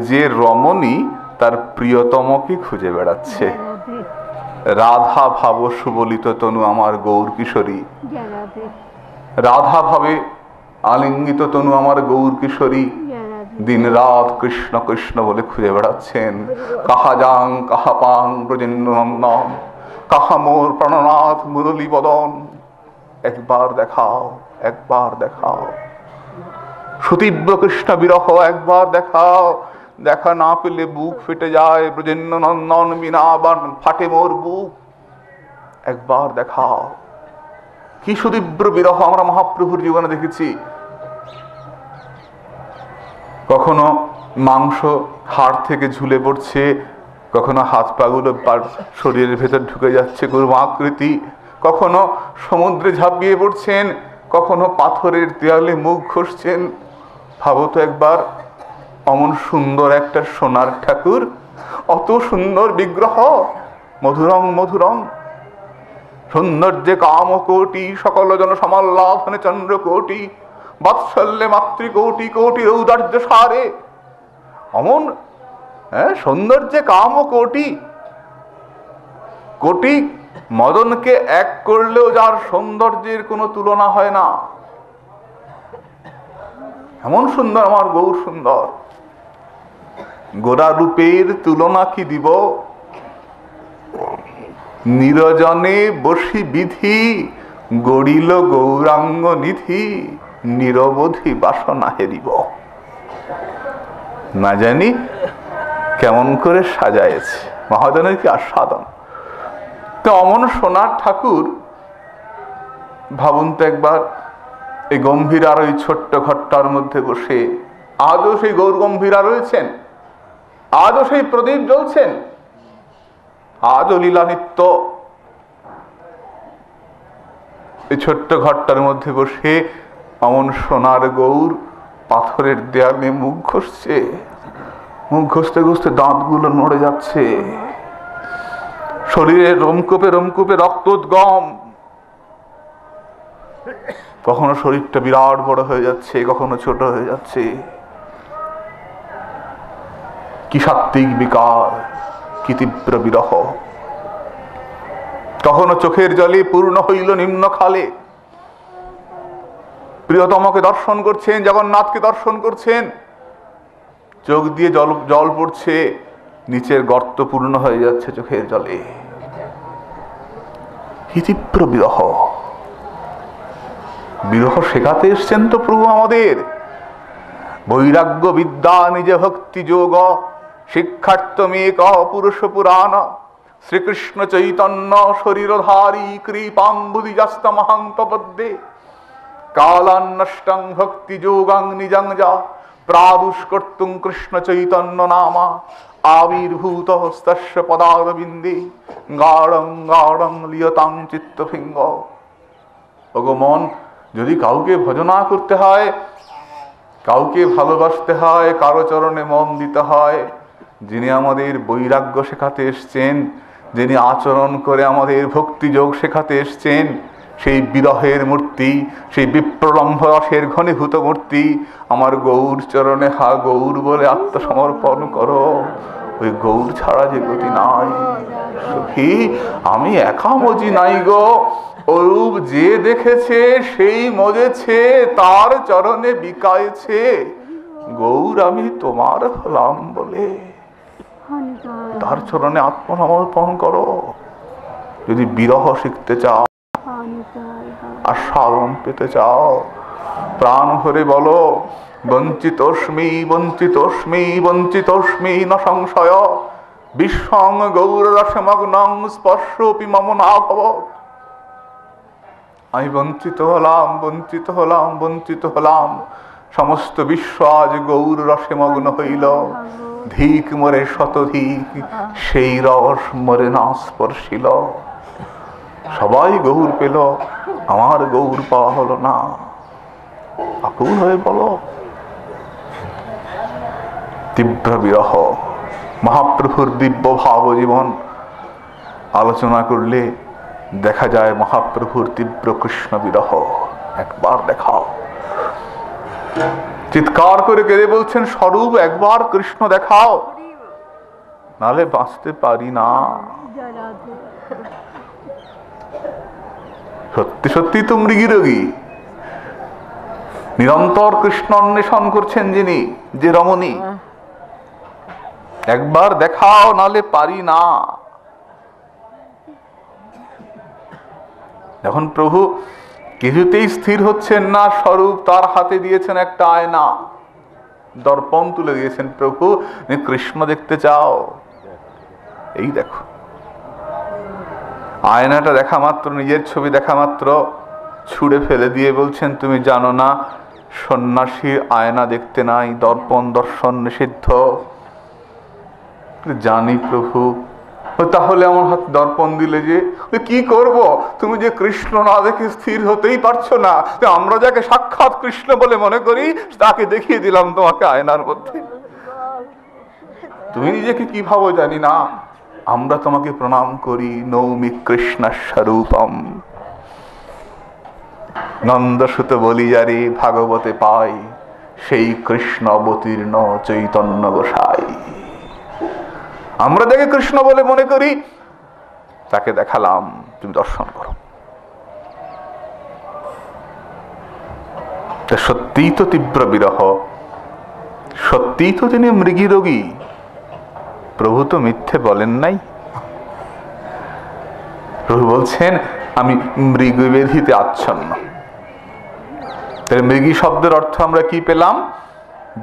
যে রমণী তার প্রিয়তমকে খুঁজে বেড়াচ্ছে। রাধা ভাব সুবলিত তনু আমার গৌর কিশোরী, রাধা ভাবে আলিঙ্গিত তনু আমার গৌর কিশোরী দিন রাত কৃষ্ণ কৃষ্ণ বলে খুঁজে বেড়াচ্ছেন। কাহা যাং কাহা পাং ব্রজেন্দ্র নন্দন, কাহা মোর প্রাণনাথ মুরলী বদন, একবার দেখাও, একবার দেখাও। সুতীব্র কৃষ্ণ বিরহ, একবার দেখাও। দেখা না পেলে বুক ফেটে যায়, ব্রজেন্দ্র নন্দন বিনা আবার ফাটে মোর বুক, একবার দেখাও। কি সুতীব্র বিরহ আমরা মহাপ্রভুর জীবনে দেখেছি। কখনো মাংস হাড় থেকে ঝুলে পড়ছে, কখনো হাত পাগুলো শরীরের ভেতর ঢুকে যাচ্ছে গুরুম আকৃতি, কখনো সমুদ্রে ঝাঁপিয়ে পড়ছেন, কখনো পাথরের দেয়ালে মুখ ঘষছেন। ভাবো তো একবার, অমন সুন্দর একটা সোনার ঠাকুর, অত সুন্দর বিগ্রহ, মধুরং মধুরং, সৌন্দর্যে কাম কোটি, সকল জন সমাল্লাধনে চন্দ্র কোটি, বাৎসল্যে মাতৃকোটি কোটি ঔদার্য সারে। অমন সৌন্দর্যে কাম কোটি, কোটি মদনকে এক করলেও যার সৌন্দর্যের কোনো তুলনা হয় না। এমন সুন্দর আমার গৌর সুন্দর, গোরা রূপের তুলনা কি দিব? নিরজনে বসি বিধি, গড়িল গৌরাঙ্গ নিধি, নিরবধি বাসনা হেরিব। না জানি কেমন করে সাজায়েছে, মহাজনের কি আস্বাদন। তো অমন সোনার ঠাকুর, ভাবুন তো একবার, এই গম্ভীরার ওই ছোট্ট ঘরটার মধ্যে বসে আজও সেই গৌর গম্ভীরা রয়েছেন, আজও সেই প্রদীপ জ্বলছেন, আজও লীলা নিত্য। এই ছোট্ট ঘরটার মধ্যে বসে অমন সোনার গৌর পাথরের দেয়ালে মুখ ঘষছে, মুখ ঘষতে ঘষতে দাঁতগুলো নড়ে যাচ্ছে, শরীরে রোমকূপে রোমকূপে রক্তোদ্গম, কখনো শরীরটা বিরাট বড় হয়ে যাচ্ছে, কখনো ছোট হয়ে যাচ্ছে। কি সাত্ত্বিক বিকার, কি তীব্র বিরহ। কখনো চোখের জলে পূর্ণ হইল নিম্ন খালে, প্রিয়তমকে দর্শন করছেন, জগন্নাথকে দর্শন করছেন, চোখ দিয়ে জল পড়ছে, নিচের গর্ত পূর্ণ হয়ে যাচ্ছে চোখের জলে। কি তীব্র বিরহ। বিরহ শেখাতে এসছেন তো প্রভু আমাদের। বৈরাগ্য বিদ্যা নিজে ভক্তি যোগ, শিক্ষার্থমেক পুরুষ পুরাণ, শ্রীকৃষ্ণ চৈতন্য শরীরধারী কৃপাম্বুদিজাস্ত মহান্তপদ্যে, কালান্নষ্টং ভক্তি যোগাং নিজাং যা প্রাদুষ্কর্তুং কৃষ্ণ চৈতন্য নামা, আবির্ভূত হস্তস্য পদারবিন্দে, গাঢ়ং গাঢ়ং লিয়তাং চিত্তভিঙ্গ। ওগো মন, যদি কাউকে ভজনা করতে হয়, কাউকে ভালোবাসতে হয়, কারো চরণে মন দিতে হয়, যিনি আমাদের বৈরাগ্য শেখাতে এসছেন, যিনি আচরণ করে আমাদের ভক্তিযোগ শেখাতে এসছেন, সেই বিরহের মূর্তি, সেই বিপ্রলম্ভ রসের ঘনীভূত মূর্তি আমার গৌর চরণে হা গৌর বলে আত্মসমর্পণ করো। ওই গৌর ছাড়া যে গতি নাই। সখী আমি একা মজি নাই গো, অরূপ যে দেখেছে সেই মজেছে, তার চরণে বিকায়েছে, গৌর আমি তোমার হলাম বলে। তার চরণে আত্মসমর্পণ করো। যদি বিরহ শিখতে চাও, আস্বাদন পেতে চাও, প্রাণ ভরে বলো বঞ্চিতস্মি বঞ্চিতস্মি বঞ্চিতস্মি ন সংশয়, বিশ্বং গৌর রসমগ্নং স্পর্শপি মম না ভবৎ। আমি বঞ্চিত হলাম, বঞ্চিত হলাম, বঞ্চিত হলাম, সমস্ত বিশ্ব আজ গৌর রসে মগ্ন হইল। ধিক মরে শতধিক, সেই রস মরে না স্পর্শিল। সবাই গৌর পেল, আমার গৌর পাওয়া হলো না। আকুল হয়ে বলো। তীব্র বিরহ, মহাপ্রভুর দিব্য ভাব জীবন আলোচনা করলে দেখা যায় মহাপ্রভুর তীব্র কৃষ্ণ বিরহ। একবার দেখাও। চিৎকার করে কেঁদে বলছেন, স্বরূপ একবার কৃষ্ণ দেখাও, নালে বাঁচতে পারি না। সত্যি সত্যি তো মৃগীরোগী, নিরন্তর কৃষ্ণ অন্বেষণ করছেন যিনি, যে রমণী, একবার দেখাও নালে পারি না। যখন প্রভু কিছুতেই স্থির হচ্ছেন না, স্বরূপ তার হাতে দিয়েছেন একটা আয়না, দর্পণ তুলে দিয়েছেন। প্রভু কৃষ্ণ দেখতে চাও, এই দেখো। আয়নাটা দেখা মাত্র, নিজের ছবি দেখা মাত্র ছুঁড়ে ফেলে দিয়ে বলছেন, তুমি জানো না সন্ন্যাসীর আয়না দেখতে নাই, দর্পণ দর্শন নিষিদ্ধ। জানি প্রভু। তাহলে আমার হাত দর্পণ দিলে যে কি করব? তুমি যে কৃষ্ণ না দেখে স্থির হতেই পারছো না, আমরা যাকে সাক্ষাৎ কৃষ্ণ বলে মনে করি তাকে দেখিয়ে দিলাম তোমাকে আয়নার মধ্যে। তুমি নিজেকে কি ভাবো জানি না, আমরা তোমাকে প্রণাম করি। নৌমি কৃষ্ণ স্বরূপম, নন্দসুত বলি যারে ভাগবতে পাই, সেই কৃষ্ণ অবতীর্ণ চৈতন্য গোসাই। আমরা যাকে কৃষ্ণ বলে মনে করি তাকে দেখালাম, তুমি দর্শন করো। সত্যিই তো তীব্র বিরহ, সত্যিই তো তিনি মৃগী রোগী। প্রভু তো মিথ্যে বলেন নাই। প্রভু বলছেন আমি মৃগব্যাধিতে আচ্ছন্ন। মৃগী শব্দের অর্থ আমরা কি পেলাম?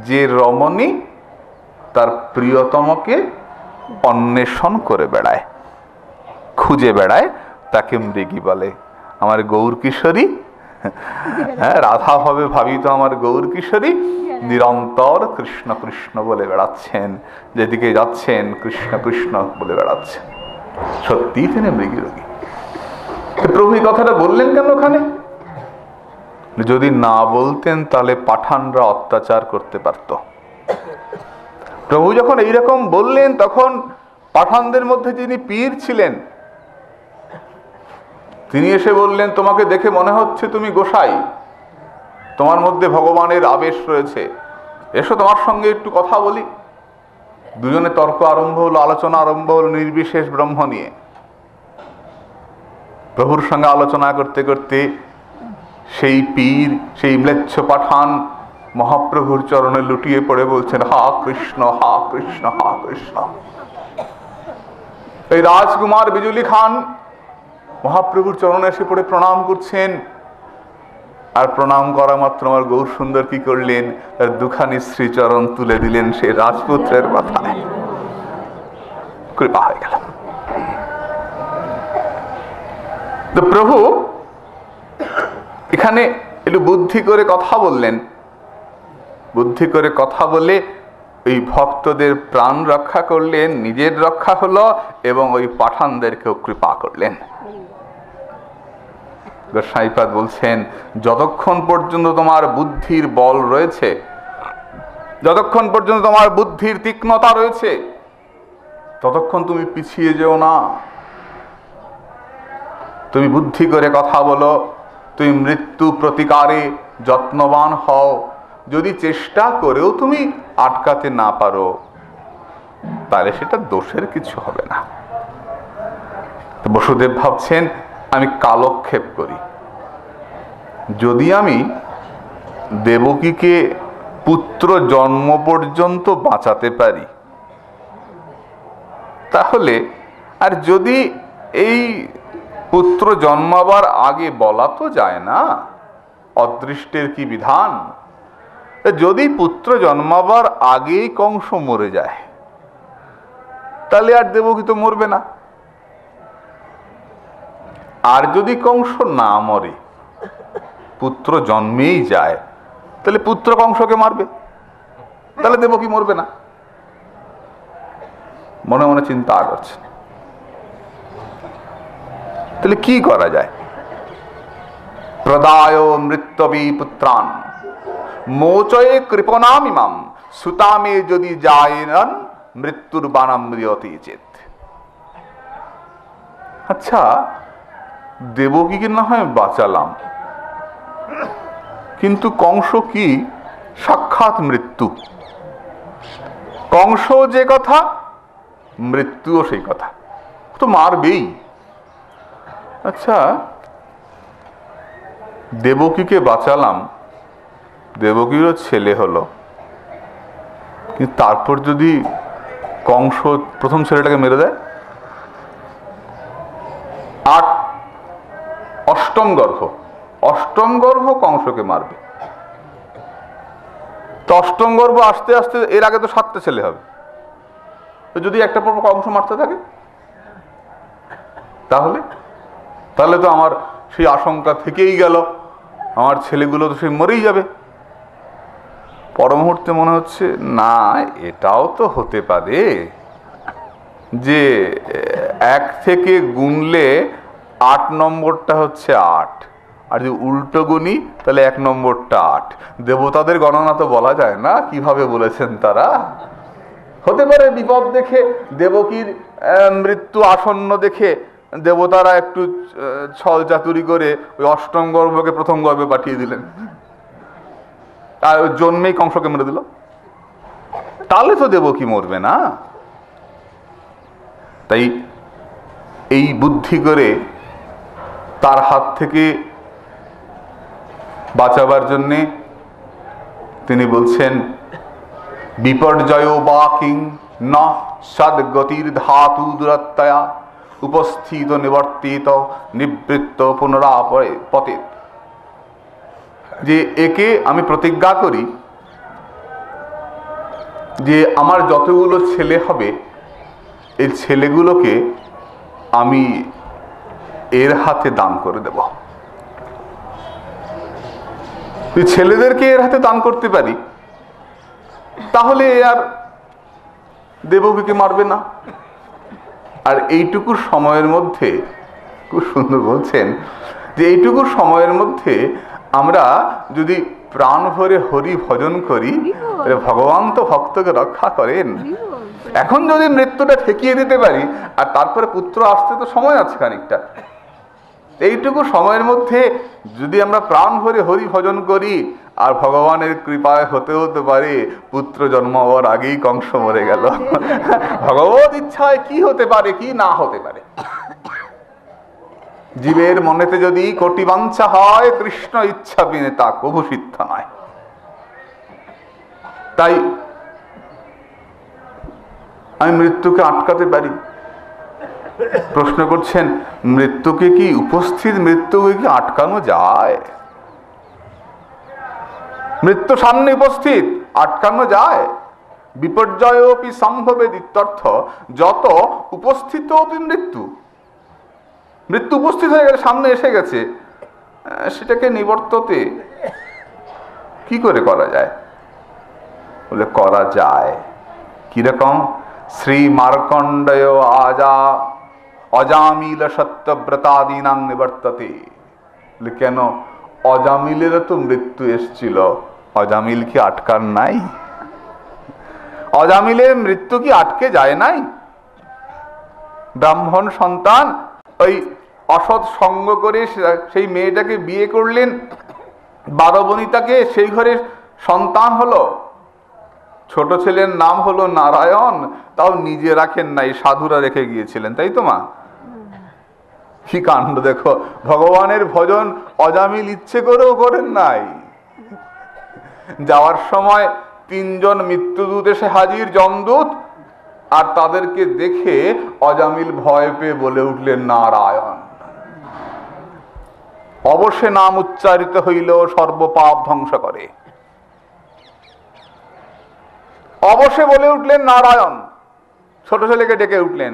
যে রমণী তার প্রিয়তমকে অন্বেষণ করে বেড়ায়, খুঁজে বেড়ায়, তাকে মৃগী বলে। আমার গৌর কিশোরী, হ্যাঁ, রাধা হবে ভাবিত আমার গৌর কিশোরী নিরন্তর কৃষ্ণ কৃষ্ণ বলে বেড়াচ্ছেন, যেদিকে যাচ্ছেন কৃষ্ণ কৃষ্ণ বলে বেড়াচ্ছেন। সত্যি তিনি মৃগী রোগী। প্রভু এই কথাটা বললেন কেন ওখানে? যদি না বলতেন তাহলে পাঠানরা অত্যাচার করতে পারত। প্রভু যখন এইরকম বললেন, তখন পাঠানদের মধ্যে যিনি পীর ছিলেন তিনি এসে বললেন, তোমাকে দেখে মনে হচ্ছে তুমি গোসাই, তোমার মধ্যে ভগবানের আবেশ রয়েছে, এসো তোমার সঙ্গে একটু কথা বলি। দুজনে তর্ক আরম্ভ হলো, আলোচনা আরম্ভ হলো নির্বিশেষ ব্রহ্ম নিয়ে। প্রভুর সঙ্গে আলোচনা করতে করতে সেই পীর, সেই ম্লেচ্ছ পাঠান মহাপ্রভুর চরণে লুটিয়ে পড়ে বলছেন, হা কৃষ্ণ, হা কৃষ্ণ, হা কৃষ্ণ। এই রাজকুমার বিজুলি খান মহাপ্রভুর চরণে এসে পড়ে প্রণাম করছেন। আর প্রণাম করা মাত্র আমার গৌর সুন্দর কি করলেন? তার দুখানি শ্রীচরণ তুলে দিলেন সেই রাজপুত্রের মাথায়। কৃপা হয়ে গেল। তো প্রভু এখানে একটু বুদ্ধি করে কথা বললেন। বুদ্ধি করে কথা বলে ওই ভক্তদের প্রাণ রক্ষা করলেন, নিজের রক্ষা হলো, এবং ওই পাঠানদেরকেও কৃপা করলেন। গোসাইপাদ বলছেন, যতক্ষণ পর্যন্ত তোমার বুদ্ধির বল রয়েছে, যতক্ষণ পর্যন্ত তোমার বুদ্ধির তীক্ষ্ণতা রয়েছে, ততক্ষণ তুমি পিছিয়ে যেও না। তুমি বুদ্ধি করে কথা বলো, তুমি মৃত্যু প্রতিকারে যত্নবান হও। যদি চেষ্টা করেও তুমি আটকাতে না পারো, তাহলে সেটা দোষের কিছু হবে না। বসুদেব ভাবছেন আমি কালক্ষেপ করি। যদি আমি দেবকীকে পুত্র জন্ম পর্যন্ত বাঁচাতে পারি তাহলে, আর যদি এই পুত্র জন্মাবার আগে বলা তো যায় না, অদৃষ্টের কি বিধান, যদি পুত্র জন্মাবার আগেই কংস মরে যায় তাহলে আর দেবকী তো মরবে না। আর যদি কংস না মরে, পুত্র জন্মেই যায়, তাহলে পুত্র কংসকে মারবে, তাহলে দেবকী মরবে না। মনে মনে চিন্তা করছে, তাহলে কি করা যায়? প্রদায় মৃত্যবী পুত্রান মোচয়ে কৃপণামিমাম সুতামে যদি যায়নন মৃত্যুর বানামৃয়তে চেত। আচ্ছা, দেবকীকে না হয় বাঁচালাম, কিন্তু কংস কি সাক্ষাৎ মৃত্যু। কংস যে কথা, মৃত্যুও সেই কথা, তো মারবেই। আচ্ছা, দেবকীকে বাঁচালাম, দেবকীরও ছেলে হলো, কিন্তু তারপর যদি কংস প্রথম ছেলেটাকে মেরে দেয়, অষ্টম গর্ভ কংসকে মারবে, তো অষ্টম গর্ভ আস্তে আস্তে এর আগে তো 7টা ছেলে হবে, তো যদি একটা পর কংস মারতে থাকে তাহলে তো আমার সেই আশঙ্কা থেকেই গেল, আমার ছেলেগুলো তো সেই মরেই যাবে। পর মুহূর্তে মনে হচ্ছে না, এটাও তো হতে পারে যে 1 থেকে গুনলে 8 নম্বরটা হচ্ছে 8, আর যদি উল্টো গুনি তাহলে 1 নম্বরটা 8। দেবতাদের গণনা তো বলা যায় না, কিভাবে বলেছেন তারা। হতে পারে বিপদ দেখে, দেবকীর মৃত্যু আসন্ন দেখে দেবতারা একটু ছল চাতুরি করে ওই অষ্টম গর্ভকে প্রথম গর্ভে পাঠিয়ে দিলেন, আর ওই জন্মেই কংসকে মেরে দিল, তাহলে তো দেবকী মরবে না। তাই এই বুদ্ধি করে তার হাত থেকে বাঁচাবার জন্যে তিনি বলছেন, বিপর্যয় বা কিং ন সদ্গতির ধাতু দূরত্বয়া উপস্থিত নিবর্তিত নিবৃত্ত পুনরাপতে। যে একে আমি প্রতিজ্ঞা করি যে আমার যতগুলো ছেলে হবে, এই ছেলেগুলোকে আমি এর হাতে দান করে দেব। ছেলেদেরকে এর হাতে দান করতে পারি, তাহলে আর দেবকীকে মারবে না। আর এইটুকু সময়ের মধ্যে, খুব সুন্দর বলছেন যে এইটুকু সময়ের মধ্যে আমরা যদি প্রাণ ভরে হরি ভজন করি, ভগবান তো ভক্তকে রক্ষা করেন। এখন যদি মৃত্যুটা ঠেকিয়ে দিতে পারি, আর তারপরে পুত্র আসতে তো সময় আছে খানিকটা, এইটুকু সময়ের মধ্যে যদি আমরা প্রাণ ভরে হরি ভজন করি, আর ভগবানের কৃপায় হতে পারে পুত্র জন্ম হওয়ার আগেই কংস মরে গেল। ভগবত ইচ্ছায় কি হতে পারে, কি না হতে পারে। জীবের মনেতে যদি কোটি বাঞ্ছা হয়, কৃষ্ণ ইচ্ছা বিনে তা কভু সিদ্ধ নয়। তাই আমি মৃত্যুকে আটকাতে পারি। প্রশ্ন করছেন, মৃত্যুকে কি উপস্থিত মৃত্যুকে কি আটকানো যায়? মৃত্যু সামনে উপস্থিত, আটকানো যায়? বিপর্যয়পি সম্ভবে দিত্যর্থ যত উপস্থিত মৃত্যু। মৃত্যু উপস্থিত হয়ে গেলে, সামনে এসে গেছে, সেটাকে নিবর্ততে কি করে করা যায়? বলে করা যায়। কিরকম? শ্রী মার্কণ্ডেয় অজামিল সত্যব্রতাদীনাং নিবর্ততে। কেন? অজামিলের তো মৃত্যু এসছিল, অজামিল কি আটকার নাই? অজামিলের মৃত্যু কি আটকে যায় নাই? ব্রাহ্মণ সন্তান ওই অসৎ সঙ্গ করে সেই মেয়েটাকে বিয়ে করলেন, বারবনিতাকে, সেই ঘরে সন্তান হলো, ছোট ছেলের নাম হলো নারায়ণ, তাও নিজে রাখেন নাই, সাধুরা রেখে গিয়েছিলেন, তাই তো মা? কি কাণ্ড দেখো, ভগবানের ভজন অজামিল ইচ্ছে করেও করেন নাই। যাওয়ার সময় 3 জন মৃত্যুদূত এসে হাজির, যমদূত, আর তাদেরকে দেখে অজামিল ভয় পেয়ে বলে উঠলেন নারায়ণ। অবশ্যই নাম উচ্চারিত হইল সর্বপাপ ধ্বংস করে। অবশ্যই বলে উঠলেন নারায়ণ। ছোট ছেলেকে ডেকে উঠলেন,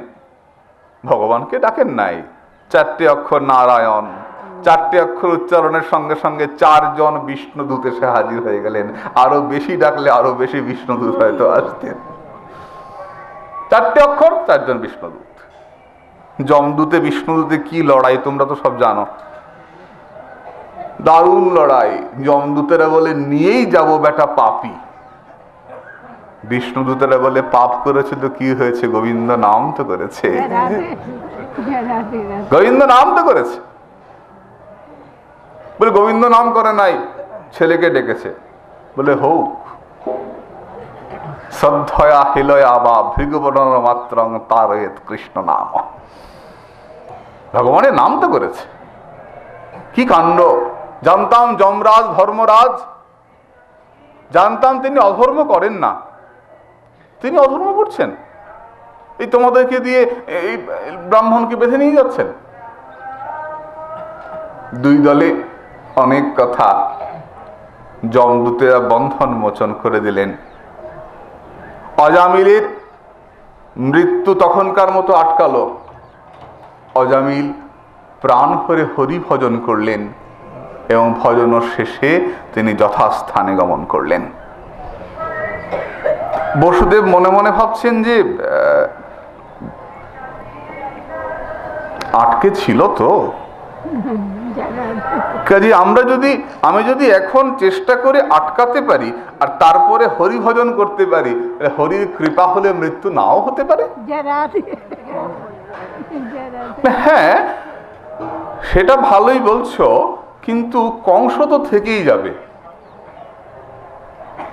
ভগবানকে ডাকেন নাই? 4টে অক্ষর নারায়ণ, 4টে অক্ষর উচ্চারণের সঙ্গে সঙ্গে 4 জন বিষ্ণুদূত এসে হাজির হয়ে গেলেন। আরো বেশি ডাকলে আরো বেশি বিষ্ণুদূত হয়তো আসতেন। 4টে অক্ষর, 4 জন বিষ্ণুদূত। যমদূতে বিষ্ণুদূতে কি লড়াই তোমরা তো সব জানো, দারুণ লড়াই। যমদূতেরা বলে নিয়েই যাব বেটা পাপী, বিষ্ণুদূতেরা বলে পাপ করেছে তো কি হয়েছে, গোবিন্দ নাম তো করেছে, গোবিন্দ নাম তো করেছে। বলে গোবিন্দ নাম করে নাই, ছেলেকে ডেকেছে। বলে হোক, শ্রদ্ধয়া হিলয়া বা ভৃগুবরণ মাত্রং তারয়েত কৃষ্ণ নাম। ভগবানের নাম তো করেছে। কি কাণ্ড! জানতাম যমরাজ ধর্মরাজ, জানতাম তিনি অধর্ম করেন না, তিনি অধর্ম করছেন। এই তোমাদেরকে দিয়ে এই ব্রাহ্মণকে বেঁধে নিয়ে যাচ্ছেন। 2 দলে অনেক কথা যমদূতেরা বন্ধন মোচন করে দিলেন। অজামিলের মৃত্যু তখনকার মতো আটকালো। অজামিল প্রাণ ভরে হরি ভজন করলেন এবং ভজনের শেষে তিনি যথাস্থানে গমন করলেন। বসুদেব মনে মনে ভাবছেন যে আটকে ছিল তো, কাজে আমি যদি এখন চেষ্টা করে আটকাতে পারি আর তারপরে হরি ভজন করতে পারি, হরির কৃপা হলে মৃত্যু নাও হতে পারে। হ্যাঁ, সেটা ভালোই বলছো, কিন্তু কংস তো থেকেই যাবে,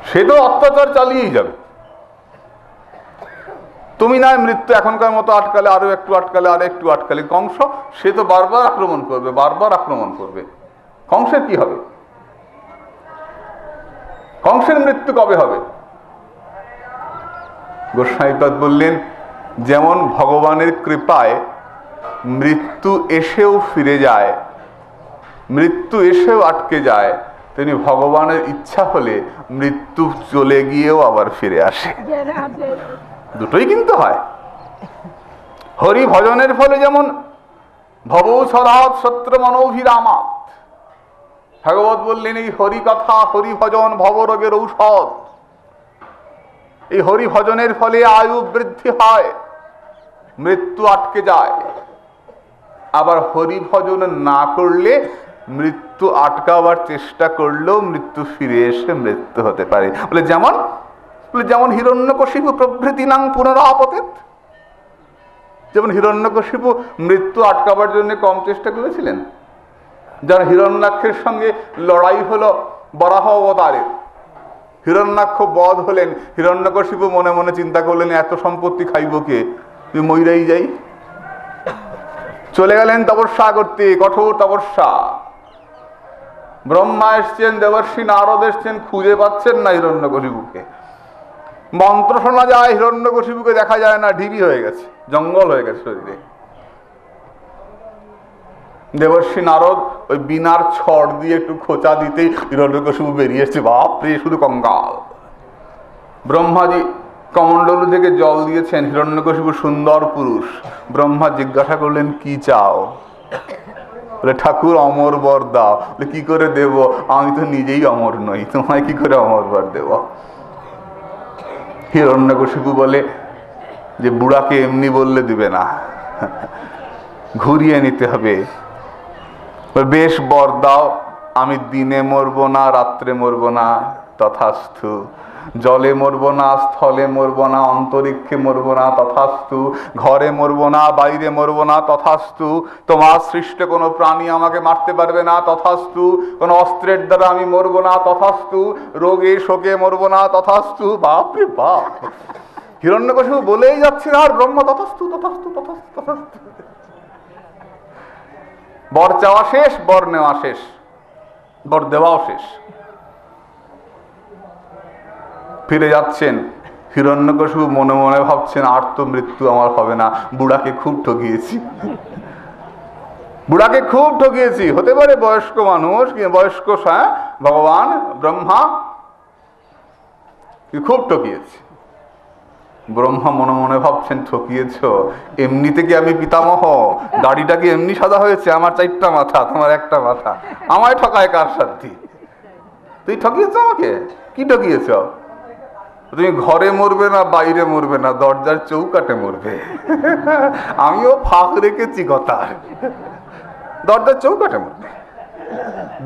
সেটাও অত্যাচার চালিয়েই যাবে। তুমি না মৃত্যু এখনকার মতো আটকালে, আরো একটু আটকালে, আর একটু আটকালে, কংস সে তো বারবার আক্রমণ করবে, বারবার আক্রমণ করবে। কংসের কি হবে? কংসের মৃত্যু কবে হবে? গোস্বামীপাদ বললেন, যেমন ভগবানের কৃপায় মৃত্যু এসেও ফিরে যায়, মৃত্যু এসেও আটকে যায়, তেমনি ভগবানের ইচ্ছা হলে মৃত্যু চলে গিয়েও আবার ফিরে আসে। দুটোই কিন্তু হয়। হরি ভজনের ফলে যেমন ভবসরাত সত্র মনোভিরামাত, ভাগবত বললেন এই হরি কথা, হরি ভজন ভবরোগের ঔষধ। এই হরি ভজনের ফলে আয়ু বৃদ্ধি হয়, মৃত্যু আটকে যায়। আবার হরি ভজন না করলে মৃত্যু আটকাবার চেষ্টা করলেও মৃত্যু ফিরে এসে মৃত্যু হতে পারে। যেমন হিরণ্যকশিপু প্রভৃতি নাং পুনরাপতিত। যেমন হিরণ্যকশিপু মৃত্যু আটকাবার জন্য কম চেষ্টা করেছিলেন। যার হিরণ্যাক্ষের সঙ্গে লড়াই হলো বরাহ অবতারে, হিরণ্যাক্ষ বধ হলেন, হিরণ্যকশিপু মনে মনে চিন্তা করলেন এত সম্পত্তি খাইব কে, মইরাই যাই। চলে গেলেন তপস্যা করতে, কঠোর তপস্যা। ব্রহ্মা এসছেন, দেবর্ষি নারদ এসছেন, খুঁজে পাচ্ছেন না হিরণ্যকশিপুকে। মন্ত্র শোনা যায়, হিরণ্যকশিপুকে দেখা যায় না, ঢিবি হয়ে গেছে, জঙ্গল হয়ে গেছে শরীরে। দেবর্ষি নারদ ওই বিনার ছড় দিয়ে একটু খোঁচা দিতেই হিরণ্যকশিপু বেরিয়ে এসছে, বাপরে শুধু কঙ্কাল। ব্রহ্মাজি কমণ্ডলু থেকে জল দিয়েছেন, হিরণ্যকশিপু সুন্দর পুরুষ। ব্রহ্মা জিজ্ঞাসা করলেন কি চাও? বলে ঠাকুর অমর বর দাও। বলে কি করে দেব, আমি তো নিজেই অমর নই, তোমায় কি করে অমর বর দেব? হিরণ্যকশিপু বলে যে বুড়াকে এমনি বললে দিবে না, ঘুরিয়ে নিতে হবে। বেশ বর দাও, আমি দিনে মরবো না, রাত্রে মরবো না, তথাস্তু। জলে মরবো না, স্থলে মরবো না, অন্তরিক্ষে মরবো না, তথাস্তু। ঘরে মরবো না, বাইরে মরবো না, তথাস্তু। তোমার সৃষ্ট কোনো প্রাণী আমাকে মারতে পারবে না, তথাস্তু। কোনো অস্ত্রের দ্বারা আমি মরবো না, তথাস্তু। রোগে শোকে মরবো না, তথাস্তু। বাপরে বাপ, হিরণ্যকশিপু বলেই যাচ্ছে আর ব্রহ্মা তথাস্তু তথাস্তু তথাস্তু তথাস্তু। বর চাওয়া শেষ, বর নেওয়া শেষ, বর দেওয়াও শেষ। ফিরে যাচ্ছেন, হিরণ্যকশিপু মনে মনে ভাবছেন আর তো মৃত্যু আমার হবে না, বুড়াকে খুব ঠকিয়েছি, বুড়াকে খুব ঠকিয়েছি। হতে পারে বয়স্ক মানুষ, বয়স্ক ভগবান ব্রহ্মা, খুব ঠকিয়েছি। ব্রহ্মা মনে মনে ভাবছেন ঠকিয়েছ, এমনিতে কি আমি পিতামহ? দাড়িটা কি এমনি সাদা হয়েছে? আমার 4টা মাথা, তোমার 1টা মাথা, আমায় ঠকায় কার সাধ্যি? তুই ঠকিয়েছ আমাকে? কি ঠকিয়েছ? তুমি ঘরে মরবে না, বাইরে মরবে না, দরজার চৌকাটে মরবে। আমিও ফাঁক রেখেছি কথা, দরজার চৌকাটে মরবে।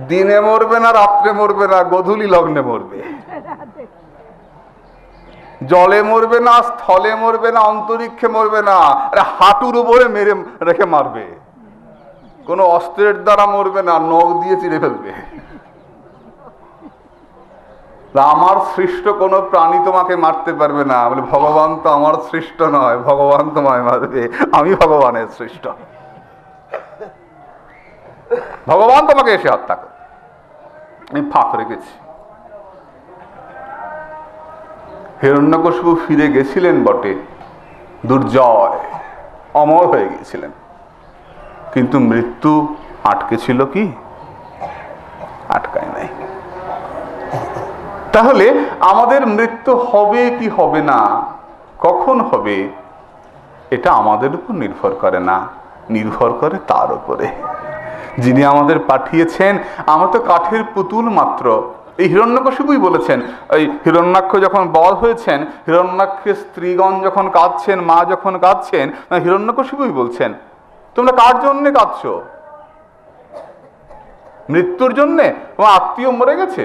দিনে মরবে না, রাত্রে মরবে না, গোধূলি লগ্নে মরবে। জলে মরবে না, স্থলে মরবে না, অন্তরিক্ষে মরবে না, আরে হাঁটুর উপরে মেরে রেখে মারবে। কোন অস্ত্রের দ্বারা মরবে না, নখ দিয়ে চিরে ফেলবে। আমার সৃষ্ট কোন প্রাণী তোমাকে মারতে পারবে না। বলে ভগবান তো আমার সৃষ্ট নয়, ভগবান তোমায় মারবে, আমি ভগবানের সৃষ্ট। ভগবান তোমাকে এসে হত্যা করে, আমি ফাঁক রেখেছি। হিরণ্যকশিপু ফিরে গেছিলেন বটে, দুর্জয়, অমর হয়ে গিয়েছিলেন, কিন্তু মৃত্যু আটকে ছিল কি? আটকায় নাই। তাহলে আমাদের মৃত্যু হবে কি হবে না, কখন হবে, এটা আমাদের উপর নির্ভর করে না, নির্ভর করে তার উপরে যিনি আমাদের পাঠিয়েছেন। আমরা তো কাঠের পুতুল মাত্র। এই হিরণ্যকশিপুই বলেছেন, এই হিরণ্যাক্ষ যখন বধ হয়েছেন, হিরণ্যাক্ষের স্ত্রীগণ যখন কাঁদছেন, মা যখন কাঁদছেন, হিরণ্যকশিপুই বলছেন তোমরা কার জন্যে কাঁদছো? মৃত্যুর জন্যে? তোমার আত্মীয় মরে গেছে,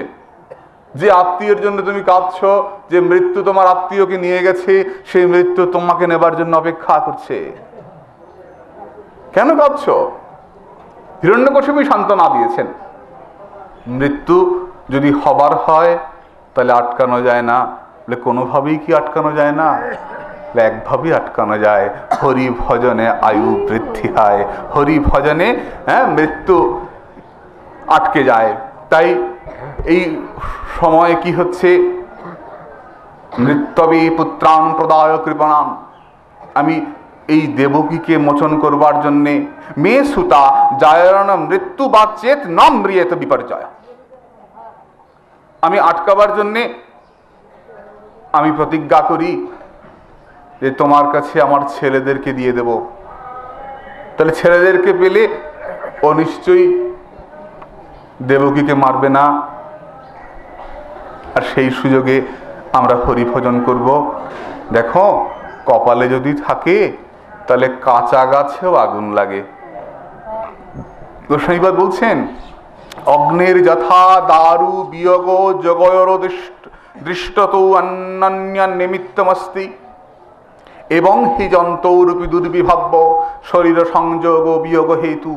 যে আত্মীয়ের জন্য তুমি কাঁদছো, যে মৃত্যু তোমার আত্মীয়কে নিয়ে গেছে, সেই মৃত্যু তোমাকে নেবার জন্য অপেক্ষা করছে, কেন কাঁদছো? হিরণ্যকশিপুই সান্ত্বনা দিয়েছেন, মৃত্যু যদি হবার হয় তাহলে আটকানো যায় না। বলে কোনোভাবেই কি আটকানো যায় না? একভাবেই আটকানো যায়, হরি ভজনে আয়ু বৃদ্ধি হয়, হরি ভজনে মৃত্যু আটকে যায়। তাই এই সময় কি হচ্ছে, মৃত্যবী পুত্রান প্রদায় কৃপণাম, আমি এই দেবকীকে মোচন করবার জন্যে মে সুতা জায়রণ মৃত্যু বা চেত না ম্রিয়েত বিপর্যয়, আমি আটকাবার জন্যে আমি প্রতিজ্ঞা করি যে তোমার কাছে আমার ছেলেদেরকে দিয়ে দেব। তাহলে ছেলেদেরকে পেলে ও নিশ্চয়ই দেবকীকে মারবে না, আর সেই সুযোগে আমরা হরিভজন করব। দেখো কপালে যদি থাকে তাহলে কাঁচা গাছেও আগুন লাগে। গোস্বামীপাদ বলছেন, অগ্নের যথা দারু বিয়োগ জগয়র দৃষ্টত অন্যান্য নিমিত্তমস্তি এবং হি যন্তরূপী দুর্বিভাব্য শরীর সংযোগ বিয়োগ হেতু।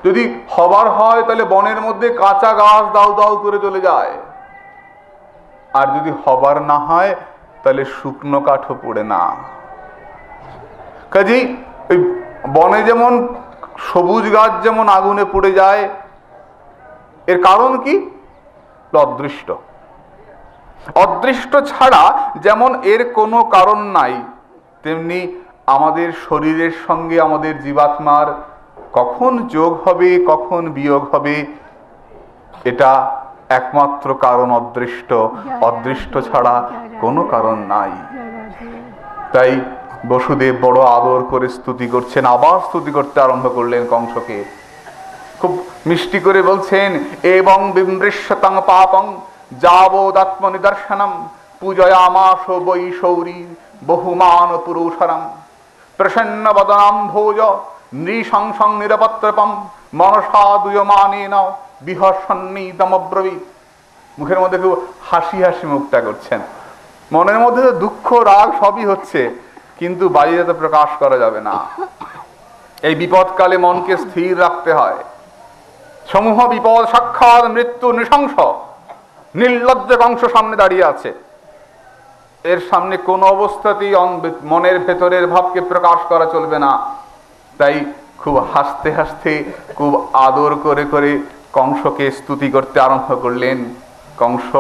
যদি হবার হয় তাহলে বনের মধ্যে কাঁচা গাছ দাউ দাউ করে চলে যায়, আর যদি হবার না হয় তাহলে শুকনো কাঠও পড়ে না। কাজেই ওই বনে যেমন সবুজ গাছ যেমন আগুনে পুড়ে যায়, এর কারণ কি? অদৃষ্ট। অদৃষ্ট ছাড়া যেমন এর কোনো কারণ নাই, তেমনি আমাদের শরীরের সঙ্গে আমাদের জীবাত্মার কখন যোগ হবে, কখন বিয়োগ হবে, এটা একমাত্র কারণ অদৃষ্ট। অদৃষ্ট ছাড়া কোনো কারণ নাই। তাই বসুদেব বড় আদর করে স্তুতি করছেন, আবার স্তুতি করতে আরম্ভ করলেন কংসকে। খুব মিষ্টি করে বলছেন, এবং বিমৃশ্যতং পাপং যাবদাত্ম নিদর্শনম পূজয়ামাস বৈ শৌরী বহুমান পুরুষরম প্রসন্ন বদনাম ভোজ নৃশংসং নিরপত্রপম মনসা দুয়মানেন বিহসন্নিতমব্রবীৎ। মুখের মধ্যে খুব হাসি হাসি মুখটা করছেন, মনের মধ্যে তো দুঃখ রাগ সবই হচ্ছে, কিন্তু বাইরে তো প্রকাশ করা যাবে না। এই বিপদকালে মনকে স্থির রাখতে হয়। সমূহ বিপদ সাক্ষাৎ মৃত্যু নৃশংস, নির্লজ্জ কংস সামনে দাঁড়িয়ে আছে, এর সামনে কোন অবস্থাতেই মনের ভেতরের ভাবকে প্রকাশ করা চলবে না। তাই খুব হাসতে হাসতে খুব আদর করে করে কংসকে স্তুতি করতে আরম্ভ করলেন। কংস,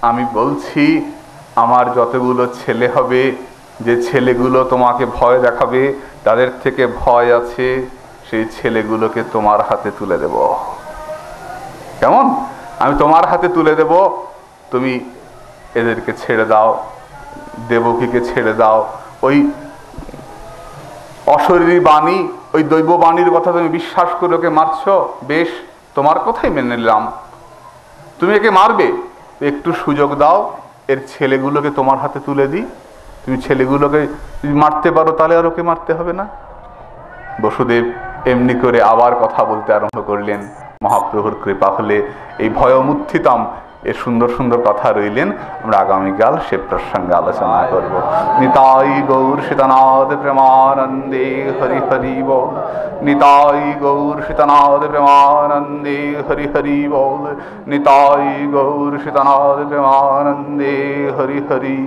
আমি বলছি আমার যতগুলো ছেলে হবে, যে ছেলেগুলো তোমাকে ভয় দেখাবে, তাদের থেকে ভয় আছে, সেই ছেলেগুলোকে তোমার হাতে তুলে দেব। কেমন? আমি তোমার হাতে তুলে দেব, তুমি এদেরকে ছেড়ে দাও, দেবকীকে ছেড়ে দাও। ওই অশরীরী বাণী, ওই দৈব বাণীর কথা তুমি বিশ্বাস করে ওকে মারছ, বেশ, তোমার কথাই মেনে নিলাম। তুমি একে মারবে, একটু সুযোগ দাও, এর ছেলেগুলোকে তোমার হাতে তুলে দিই। তুমি ছেলেগুলোকে যদি মারতে পারো তাহলে আর ওকে মারতে হবে না। বসুদেব এমনি করে আবার কথা বলতে আরম্ভ করলেন। মহাপ্রভুর কৃপা হলে এই ভয়মুত্থিতম এর সুন্দর সুন্দর কথা রইলেন, আমরা আগামীকাল সে প্রসঙ্গে আলোচনা করব। নিতাই গৌর সীতানাথ প্রেমানন্দে হরি হরি বল। নিতাই গৌর সীতানাথ প্রেমানন্দে হরি হরি বল। নিতাই গৌর সীতানাথ প্রেমানন্দে হরি হরি।